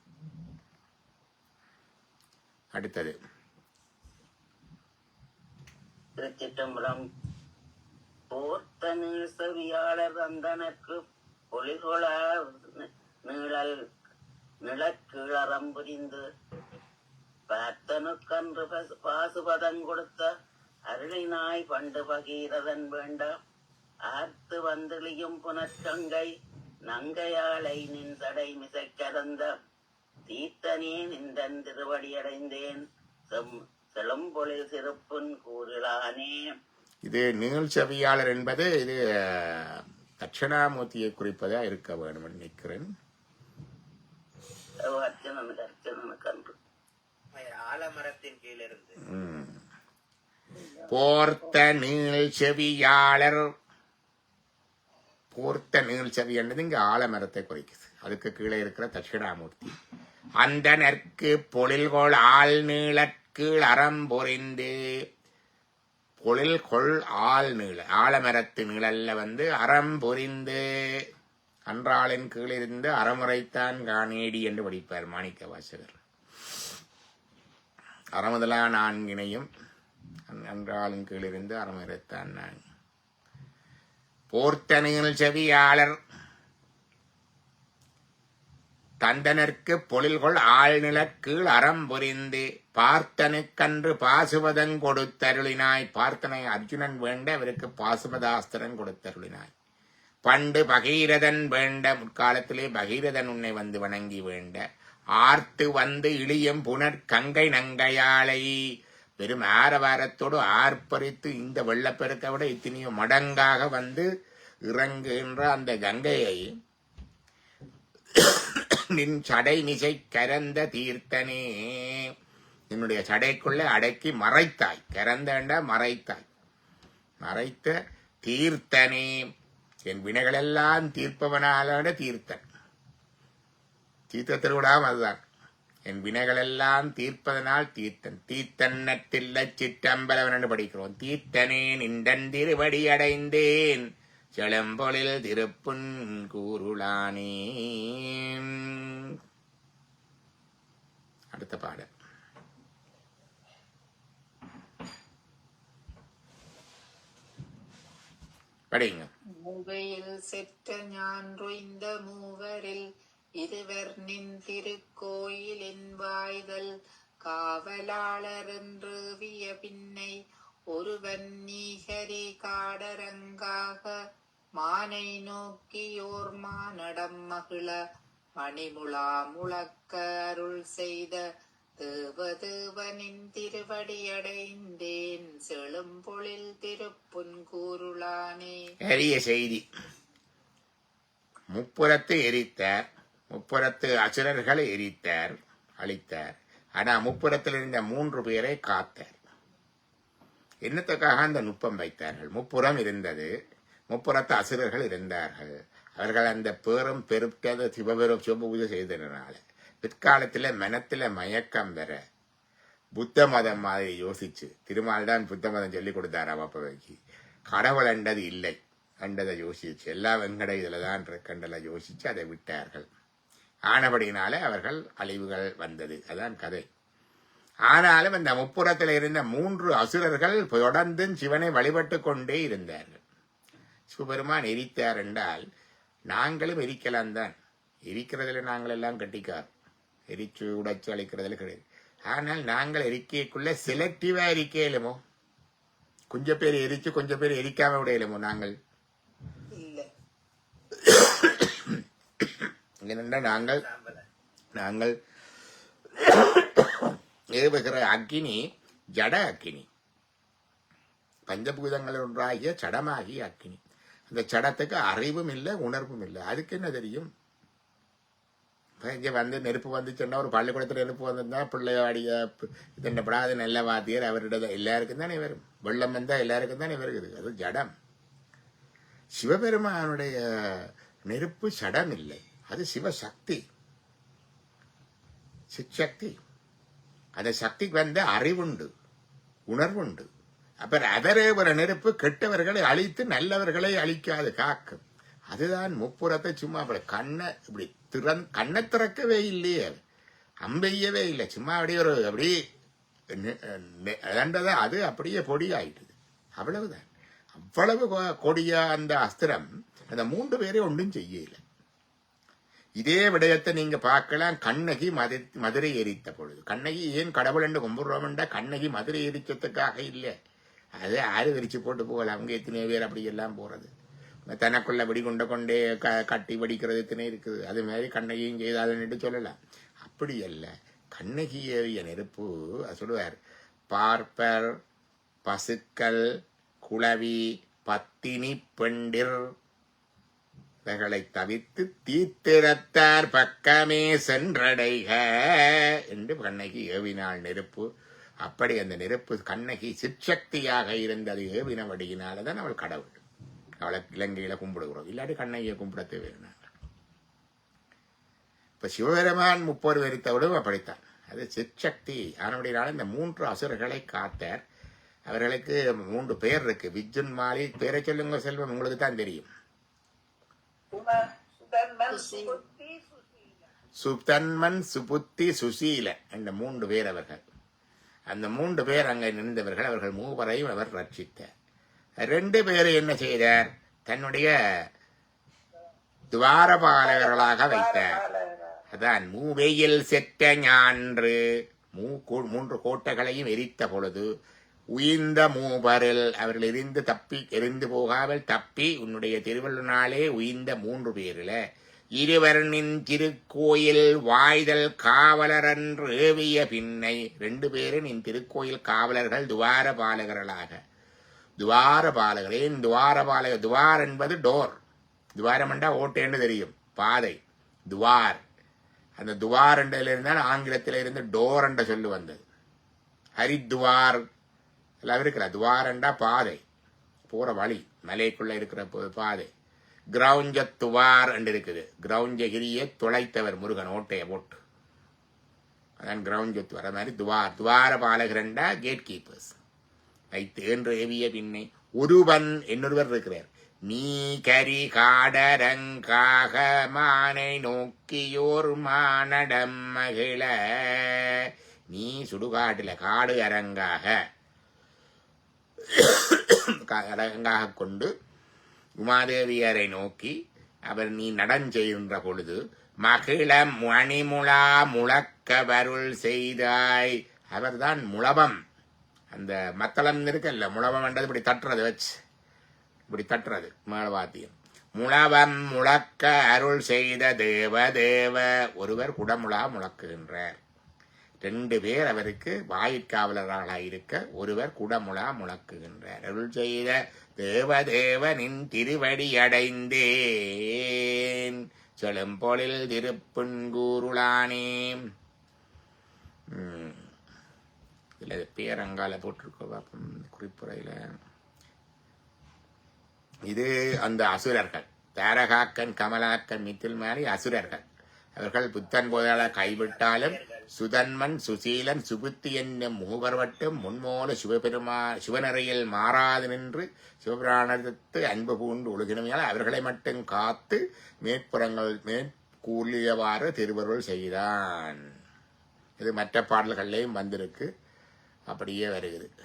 அடுத்தது திருச்சிற்றம்பலம். போர்த்த நீள் செவியாளர் அந்தனக்கு பொலிகொள நீழல் நிலக்கீழறம் புரிந்து பார்த்தனுக்கன்று பாசுபதம் கொடுத்த அருளினாய் பண்டு பகீரதன் வேண்ட ஆர்த்து வந்திழியும் புனற்கங்கை நங்கையாளை நின் சடை மிசைக்கறந்த தீர்த்தனே நின்றன் திருவடியடைந்தேன் செழும்பொழில் சிறப்புன் கூறிலானே. இது நீள்செவியாளர் என்பது இது தட்சிணாமூர்த்தியை குறிப்பதா இருக்க வேண்டும் நினைக்கிறேன். அர்ச்சனனுக்கு ஆலமரத்தின் கீழிருந்து போர்த்த நீள்செவியாளர். போர்த்த நீள்செவி என்பது இங்க ஆலமரத்தை குறிக்குது. அதுக்கு கீழே இருக்கிற தட்சிணாமூர்த்தி. அந்த நற்கு பொழில்கொள் ஆள் நீளற்கீழ் அறம் பொறிந்து. பொழில்கொள் ஆள் நீள, ஆலமரத்து நிழல்ல அறம் பொறிந்து அன்றாளின் கீழிருந்து அறமுறைத்தான் காணேடி என்று படிப்பார் மாணிக்க வாசகர். அறமுதலா நான்கினையும் அன்றாளின் கீழிருந்து அறமுறைத்தான் நான். போர்த்த நீள்செவியாளர் தந்தனர்க்கு பொழில்கொள் ஆழ்நிலக் கீழ் அறம் புரிந்து பார்த்தனுக்கன்று பாசுபதம் கொடுத்தருளினாய். பார்த்தனை அர்ஜுனன் வேண்ட அவருக்கு பாசுபதாஸ்திரன் கொடுத்தருளினாய். பண்டு பகீரதன் வேண்ட, முற்காலத்திலே பகீரதன் உன்னை வணங்கி வேண்ட. ஆர்த்து இழியும் புனற்கங்கை நங்கையாளை. பெரும் ஆரவாரத்தோடு ஆர்ப்பரித்து இந்த வெள்ளப்பெருக்கை விட இத்தனையோ மடங்காக இறங்குகின்ற அந்த கங்கையை நின் சடை மிசை கரந்த தீர்த்தனே, என்னுடைய சடைக்குள்ளே அடக்கி மறைத்தாய். கரந்தண்ட மறைத்தாய். மறைத்த தீர்த்தனே, என் வினைகளெல்லாம் தீர்ப்பவனால தீர்த்தன். தீர்த்த திருவிழாவும் அதுதான். என் வினைகளெல்லாம் தீர்ப்பதனால் தீர்த்தன்னற்றில்லை சிற்றம்பலவன் என்று படிக்கிறோம். தீர்த்தனே நின்றன் திருவடி அடைந்தேன் செளம்பொழில் திருப்புன் கூருளானே. அடுத்த பாடல் படிங்க. மூகையில் செற்ற ஞான்று இந்த மூவரில் இருவர் நின் திருக்கோயிலின் வாய்தல் காவலாளர் என்று விய பின்னை ஒருவன் நீகரி காடரங்காக மானை நோக்கியோர் மானடம் மகிழ மணிமுழா முழக்க அருள் செய்த தேவதேவனின் திருவடி அடைந்தேன் செழும்பொழில் திருப்புன்கூருளானே. அரிய செய்தி. முப்புறத்து எரித்தார், முப்புறத்து அசுரர்களை எரித்தார், அழித்தார். ஆனா முப்புறத்தில் இருந்த 3 பேரை காத்தார். என்னத்துக்காக அந்த நுட்பம் வைத்தார்கள்? முப்புறம் இருந்தது, முப்புறத்து அசுரர்கள் இருந்தார்கள். அவர்கள் அந்த பேரும் பெருத்த சிவபூஜை செய்ததனால பிற்காலத்துல மனத்துல மயக்கம் பெற புத்த மதம் மாதிரி யோசிச்சு, திருமால் தான் புத்த மதம் சொல்லி கொடுத்தார் அப்பவைக்கு. கடவுள் அண்டது இல்லை அண்டதை யோசிச்சு, எல்லா வெங்கட இதுலதான் இருக்கண்டல யோசிச்சு அதை விட்டார்கள். ஆனபடினால அவர்கள் அழிவுகள் வந்தது. அதான் கதை. ஆனாலும் அந்த முப்புறத்தில் இருந்த 3 அசுரர்கள் தொடர்ந்து சிவனை வழிபட்டு கொண்டே இருந்தார்கள். சிவபெருமான் எரித்தார் என்றால் நாங்களும் எரிக்கலாம் தான். எரிக்கிறதுல நாங்கள் எல்லாம் கட்டிக்கார், எரிச்சு உடைச்சு அழிக்கிறதுல கிடையாது. ஆனால் நாங்கள் எரிக்கைக்குள்ள செலக்டிவா எரிக்கலுமோ? கொஞ்சம் பேர் எரிச்சு கொஞ்சம் பேர் எரிக்காம விடையலுமோ? நாங்கள் நாங்கள் ஏவுகிற அக்கினி ஜட அக்கினி, பஞ்சபூதங்கள் ஒன்றாகிய சடமாகிய அக்கினி. அந்த சடத்துக்கு அறிவும் இல்லை, உணர்வும் இல்லை. அதுக்கு என்ன தெரியும்? இங்க வந்து நெருப்பு வந்துச்சுன்னா, ஒரு பள்ளிக்கூடத்துல நெருப்பு வந்திருந்தா பிள்ளையாடிய இதப்படாத நல்ல வாத்தியர் அவரிட எல்லாருக்கும் தானே வரும். வெள்ளம் வந்தா எல்லாருக்கும் தானே வருகிறது. அது ஜடம். சிவபெருமானுடைய நெருப்பு சடம் இல்லை, அது சிவசக்தி, சிற்சக்தி. அந்த சக்திக்கு வந்து அறிவுண்டு, உணர்வுண்டு. அப்புறம் அவரே ஒரு நெருப்பு கெட்டவர்களை அழித்து நல்லவர்களை அழிக்காது காக்கும். அதுதான் முப்புறத்தை சும்மா கண்ணை இப்படி கண்ணை திறக்கவே இல்லையே, அம்பெய்யவே இல்லை. சும்மா அப்படியே ஒரு அப்படி அது அப்படியே பொடி ஆயிட்டுது. அவ்வளவுதான். அவ்வளவு கொடியா அந்த அஸ்திரம் அந்த 3 பேரையும் ஒன்றும் செய்யல. இதே விடயத்தை நீங்க பார்க்கலாம். கண்ணகி மதுரை எரித்த பொழுது, கண்ணகி ஏன் கடவுள் என்று கும்பிடுறோம்டா, கண்ணகி மதுரை எரிச்சதுக்காக இல்லை. அது யாரு விரிச்சு போட்டு போகல. அவங்க எத்தனை பேர் அப்படி எல்லாம் போறது, தனக்குள்ள வெடிகுண்ட கொண்டே கட்டி வெடிக்கிறது எத்தனை இருக்குது. அது மாதிரி கண்ணகியும் செய்தாதுன்னு சொல்லலாம். அப்படி அல்ல. கண்ணகி ஏறிய நெருப்பு சொல்லுவார், பார்ப்பர் பசுக்கள் குளவி பத்தினி பெண்டிர் இவைகளை தவிர்த்து தீத்திரத்தார் பக்கமே சென்றடைக என்று கண்ணகி ஏவினாள் நெருப்பு. அப்படி அந்த நெருப்பு கண்ணகி சிற்சக்தியாக இருந்தது. ஏவினபடியினால்தான் அவள் கடவுள். அவளை இலங்கையில கும்பிடுகிறோம், இல்லாட்டி கண்ணகியை கும்பிட தேவையான. இப்ப சிவபெருமான் 30 வெறித்தவிடும் அப்படித்தான். அது சிற்சக்தி ஆனபடினால இந்த 3 அசுரர்களை காத்தார். அவர்களுக்கு 3 பேர் இருக்கு. விஜுன் மாலி பேரை சொல்லுங்க செல்வம், உங்களுக்கு தான் தெரியும். சுதன்மன் சுபுத்தி சுசீல என்ற 3 பேர் அவர்கள். அந்த 3 பேர் அங்கே நின்றவர்கள். அவர்கள் 3வரையும் அவர் ரட்சித்தார். 2 பேரை என்ன செய்தார்? தன்னுடைய துவாரபாலகர்களாக வைத்தார். அதான் மூவையில் செற்ற ஞான்று 3 கோட்டைகளையும் எரித்த பொழுது உயிர்ந்த மூவரில் அவர்கள் எரிந்து போகாமல் தப்பி உன்னுடைய திருவள்ளுவனாலே உயிர்ந்த 3 பேரில் இருவரின் திருக்கோயில் வாய்தல் காவலர் என்று ஏவிய பின்னை 2 பேரும் என் திருக்கோயில் காவலர்கள் துவாரபாலகர்களாக. துவாரபாலகர் ஏன் துவாரபாலகர்? துவார் என்பது டோர். துவாரம் என்றா ஓட்டேன்னு தெரியும், பாதை. துவார், அந்த துவார் என்றதில் இருந்தால் ஆங்கிலத்தில் இருந்து டோர் என்ற சொல்லு வந்தது. ஹரித்வார் எல்லாம் இருக்கிற. துவார் என்றா பாதை, போற வழி, மலைக்குள்ள இருக்கிற பாதை. கிரௌஞ்சத்துவார் என்று இருக்குது. கிரௌஞ்சகிரியை துளைத்தவர் முருகன் ஓட்டையை போட்டு. அதான் கிரவுண்ட் சொத்து வர மாதிரி துவார பாலகரண்டா கேட் கீப்பர்ஸ் வைத்தேன் ரேவிய பின்னை ஒருவன் இன்னொருவர் இருக்கிறார். நீ கரி காடரங்காக மானை நோக்கியோர் மானடம் மகிழ. நீ சுடுகாட்டில காடு அரங்காக அரங்காக கொண்டு உமாதேவியரை நோக்கி அவர் நீ நடஞ்செய்கின்ற பொழுது மகிழ மணிமுழா முழக்க வருள் செய்தாய். அவர்தான் முழவம், அந்த மத்தளம் இருக்குல்ல, முழவம் என்றது இப்படி தட்டுறது வச்சு இப்படி தட்டுறது மேளவாத்தியம். முழவம் முழக்க அருள் செய்த தேவ தேவ. ஒருவர் குடமுழா முழக்குகின்றார். 2 பேர் அவருக்கு வாயிற்காவலர்களாக இருக்க ஒருவர் குடமுழா முழக்குகின்றார். அருள் செய்த தேவதேவ நின் திருவடி அடைந்தேன் செழும்பொழில் திருப்புன்கூருளானே. இதுல பேரங்கால போட்டிருக்கோ பாப்போம் குறிப்புரையில. இது அந்த அசுரர்கள், தாரகாக்கன் கமலாக்கன் மித்தில் மாறி அசுரர்கள். அவர்கள் புத்தன் போதால கைவிட்டாலும் சுதன்மன் சுசீலன் சுபுத்தி என்னும் மூவர்வட்டும் முன்மோல சிவனறையில் மாறாது நின்று சிவபிராணத்து அன்பு பூண்டு ஒழுகினமையால் அவர்களை மட்டும் காத்து மேற்கூலியவாறு திருவருள் செய்தான். இது மற்ற பாடல்கள்லையும் வந்திருக்கு, அப்படியே வருகிறது.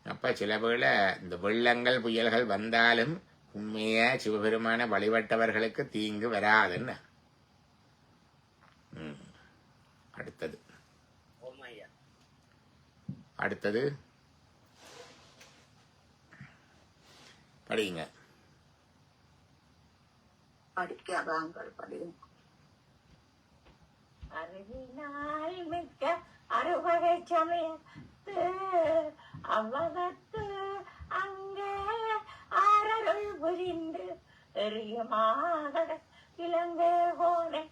அப்ப சில வேளை இந்த வெள்ளங்கள் புயல்கள் வந்தாலும் உண்மையா சிவபெருமான வழிபட்டவர்களுக்கு தீங்கு வராதுன்னு. அடுத்தது அடுத்தது படிங்க. படிக்காதாங்கள் படிங்க. அறிவினால் மிக்க அறுவகை சமயத்து அவ்வகத்து அங்கே ஆரருள் புரிந்து எரியுமாகட இலங்கை கோனை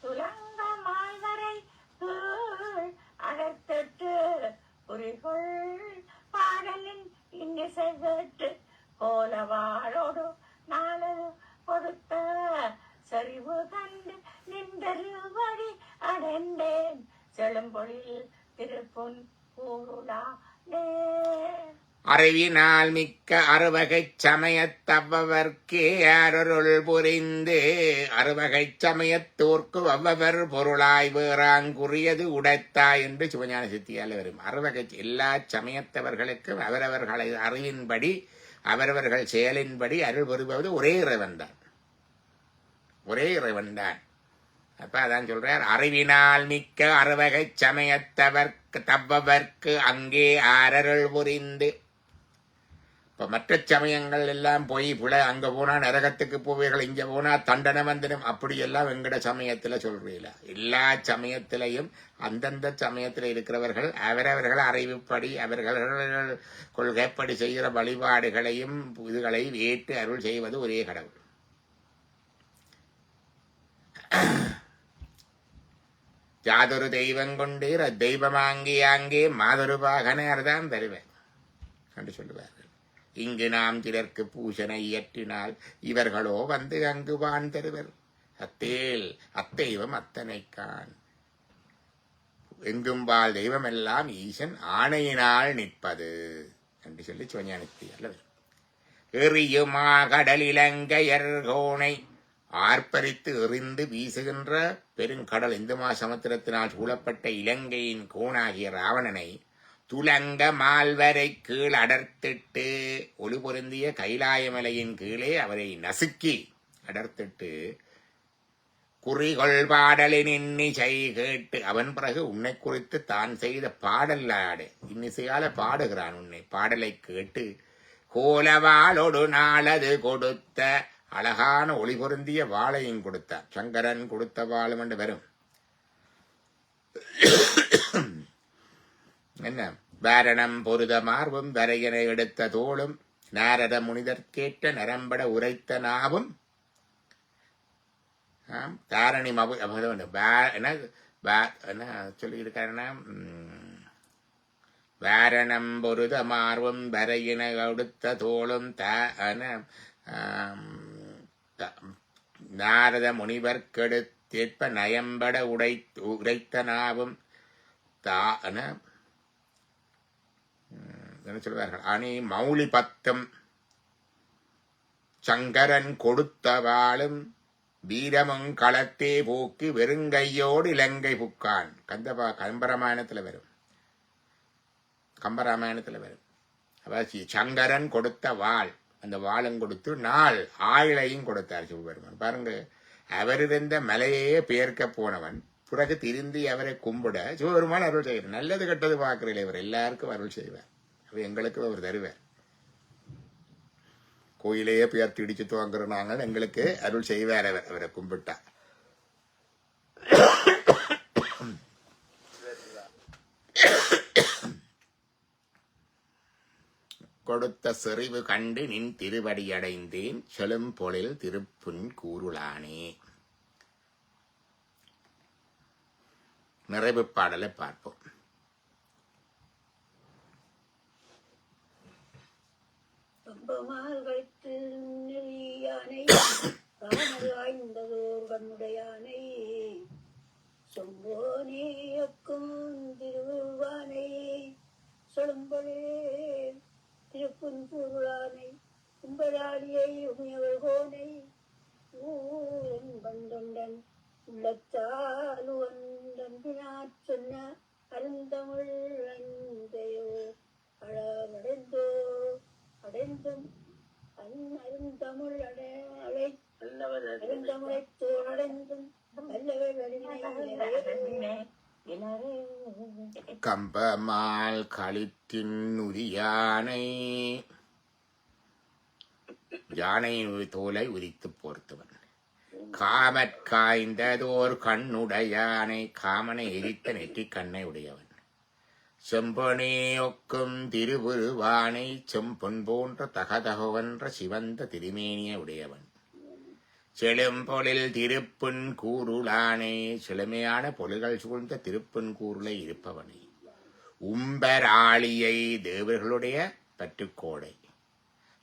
துலங்க மால்வரை தூள் அடர்த்தட்டு குறிகொள் பாடலின் இன்னிசை கேட்டு கோலவாழோடு நாளது கொடுத்த சரிவு கண்டு நின்றருவடி அடைந்தேன் செழும்பொழில் திருப்புன் கூருளானே. அறிவினால் மிக்க அறுவகை சமயத்தவ்வவர்க்கே அருள் புரிந்து அறுவகை சமயத்தோர்க்கு அவ்வவர் பொருளாய் வேறாங்குரியது உடைத்தாய் என்று சிவஞான சித்தியால் வரும். அறுவகை எல்லா சமயத்தவர்களுக்கும் அவரவர்களை அறிவின்படி அவரவர்கள் செயலின்படி அருள் புரிவது ஒரே இறைவன் தான், ஒரே இறைவன் தான். அப்ப அதான் சொல்றார், அறிவினால் மிக்க அறுவகை சமயத்தவர்க்கு தவ்வவர்க்கு அங்கே ஆரருள் புரிந்து. இப்ப மற்ற சமயங்கள் எல்லாம் போய் புல அங்க போனா நரகத்துக்கு போவீர்கள், இங்க போனா தண்டனை வந்திடும், அப்படியெல்லாம் எங்கட சமயத்துல சொல்றீங்களா? எல்லா சமயத்திலையும் அந்தந்த சமயத்தில் இருக்கிறவர்கள் அவரவர்கள் அறிவுப்படி அவர்கள் கொள்கைப்படி செய்கிற வழிபாடுகளையும் இதுகளை ஏற்று அருள் செய்வது ஒரே கடவுள். யாதொரு தெய்வம் கொண்டீர் அத்தெய்வமாங்கே ஆங்கே மாதொரு பாகனார்தான் தருவேன் என்று சொல்லுவார்கள். இங்கு நாம் சிலருக்கு பூசனை இயற்றினால் இவர்களோ வந்து அங்கு வான் தருவர். அத்தேல் அத்தெய்வம் அத்தனைக்கான் எங்கும் வாழ் தெய்வம் எல்லாம் ஈசன் ஆணையினால் நிற்பது என்று சொல்லி சிவஞானத்தி அல்லது எறியுமா கடல் இலங்கையர் கோணை ஆர்ப்பரித்து எறிந்து வீசுகின்ற பெருங்கடல் இந்துமா சமுத்திரத்தினால் சூழப்பட்ட இலங்கையின் கோணாகிய ராவணனை துலங்க மால்வரை கீழ் அடர்த்திட்டு ஒளி பொருந்திய கைலாயமலையின் கீழே அவரை நசுக்கி அடர்த்திட்டு குறிகொள் பாடலின் இன்னிசை கேட்டு அவன் பிறகு உன்னை குறித்து தான் செய்த பாடல் ஆடு இன்னிசையால பாடுகிறான். உன்னை பாடலை கேட்டு கோலவாளொடு நாளது கொடுத்த அழகான ஒளி பொருந்திய வாளையும் கொடுத்தார். சங்கரன் கொடுத்த வாழும் என்று வரும். என்ன வாரணம் பொருத மார்பும் வரையனை எடுத்த தோளும் நாரத முனிதற்கேற்ற நரம்பட உரைத்த நாவும் தாரணி என்ன சொல்லியிருக்காருன்னா வாரணம் பொருத மார்பும் வரையின கொடுத்த தோளும் நாரத முனிவர் கெடுத்தேற்ப நயம்பட உரைத்த நாவும் என்ன சொல்வார்கள் அணி மௌலி பத்தும் சங்கரன் கொடுத்த வாளும் வீரமும் களத்தே போக்கு வெறுங்கையோடு இலங்கை புக்கான். கம்பராமாயணத்துல வரும். அப்ப சங்கரன் கொடுத்த வாள், அந்த வாளும் கொடுத்து நாள் ஆயிலையும் கொடுத்தார் சிவபெருமான். பாருங்க, அவர் இருந்த மலையையே பெயர்க்க போனவன் பிறகு திருந்தி அவரை கும்பிட சிவபெருமான் அருள் செய்வார். நல்லது கெட்டது பார்க்கிறீர்கள், இவர் எல்லாருக்கும் அருள் செய்வார். அவர் எங்களுக்கு அவர் தருவார். கோயிலையே பெயர்த்து இடிச்சு துவங்குற நாங்கள் எங்களுக்கு அருள் செய்வார் அவரை கும்பிட்டா. கொடுத்த செறிவு கண்டு நின் திருவடியடைந்தேன் செலும் பொழில் திருப்புன் கூருளானே. நிறைவு பாடலை பார்ப்போம். வைத்து யானை ஆய்ந்ததோர் கண்ணுடையானை சொம்போனேயக்கும் திருவானை சொல்லும்பொழே திருப்புன்பூருளானை கும்பராளியை உமையவள் கோனை ஊரன் பண்டொண்டன் உள்ளத்தால் உவந்தம்பினாற் சொன்ன அருந்தமிழ் அந்தையோ அழவடைந்தோ அடைந்தும் அருந்தமிழ் அருந்தமிழைத்தோர் அடைந்தும் கம்பமால் களித்தின் உரியானை, யானை தோலை உரித்து போர்த்தவன். காமற்காய்ந்ததோர் கண்ணுடையானை, காமனை எரித்த நெற்றி கண்ணை உடையவன். செம்பனே ஒக்கும் திருவுருவானை, செம்பொன் போன்ற தகதகவென்ற சிவந்த திருமேனிய உடையவன். செழும்பொழில் திருப்புன் கூருளானே, செழுமையான பொருள்கள் சூழ்ந்த திருப்புன் கூருளை இருப்பவனை. உம்பராளியை, தேவர்களுடைய பற்றுக்கோடை.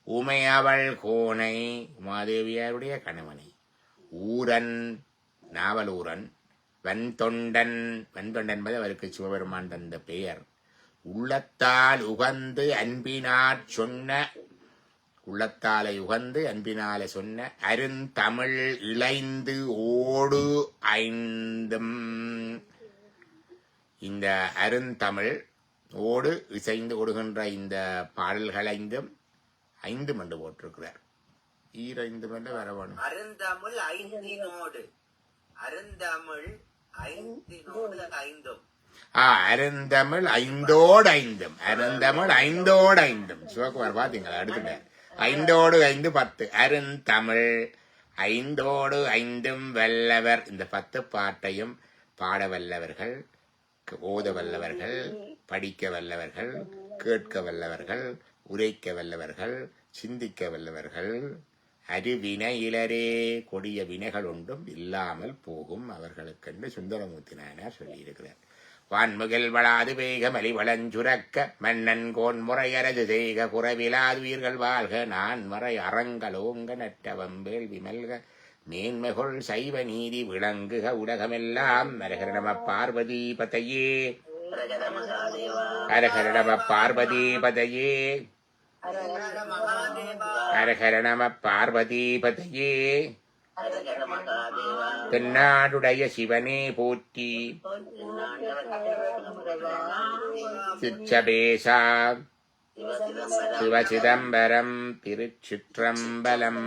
உமையவள் கோனை, உமாதேவியாருடைய கணவனை. ஊரன், நாவலூரன். வன்தொண்டன், வன்தொண்டன் என்பது அவருக்கு சிவபெருமான் தந்த பெயர். உள்ளத்தால் உகந்து அன்பினாற் சொன்ன, உள்ளத்தாலை உகந்து அன்பினால சொன்ன அருந்தமிழ் இளைந்து ஓடு ஐந்தும். இந்த அருந்தமிழ் ஓடு இசைந்து ஓடுகின்ற இந்த பாடல்கள் ஐந்தும் ஐந்தும் என்று போட்டிருக்கிறார். ஈரைந்தும் என்று வரவணும். அருந்தமிழ் ஐந்தினோடு, அருந்தமிழ் ஐந்தினோடு ஐந்தும். அருந்தமிழ் ஐந்தோடு ஐந்தும், அருந்தமிழ் ஐந்தோடு ஐந்தும். சிவகுமார் பாத்தீங்களா, அடுத்துட்டார். ஐந்தோடு ஐந்து 10. அருந்தமிழ் ஐந்தோடு ஐந்தும் வல்லவர். இந்த 10 பாட்டையும் பாட வல்லவர்கள், ஓத வல்லவர்கள், படிக்க வல்லவர்கள், கேட்க வல்லவர்கள், உரைக்க வல்லவர்கள், சிந்திக்க வல்லவர்கள். அருவினையிலரே, கொடிய வினைகள் ஒன்றும் இல்லாமல் போகும் அவர்களுக்கென்று சுந்தரமூர்த்தி நாயனார் சொல்லியிருக்கிறார். வான்முகில் வளாது வேக மலிவளஞ்சுரக்க மன்னன் கோன் முறையரது செய்க குறைவிலாது உயிர்கள் வாழ்க நான் மறை அறங்களோங்க நற்றவம் வேள்வி மல்க மேன்மைகொள் சைவ நீதி விளங்குக உலகமெல்லாம். ஹரஹர நம பார்வதி பதையே, ஹரஹர நம பார்வதி பதையே, ஹரஹர நம பார்வதி பதையே. தென்னாடுடைய சிவனே போற்றி, சிச்சபேசா சிவசிதம்பரம் திருச்சிற்றம்பலம்.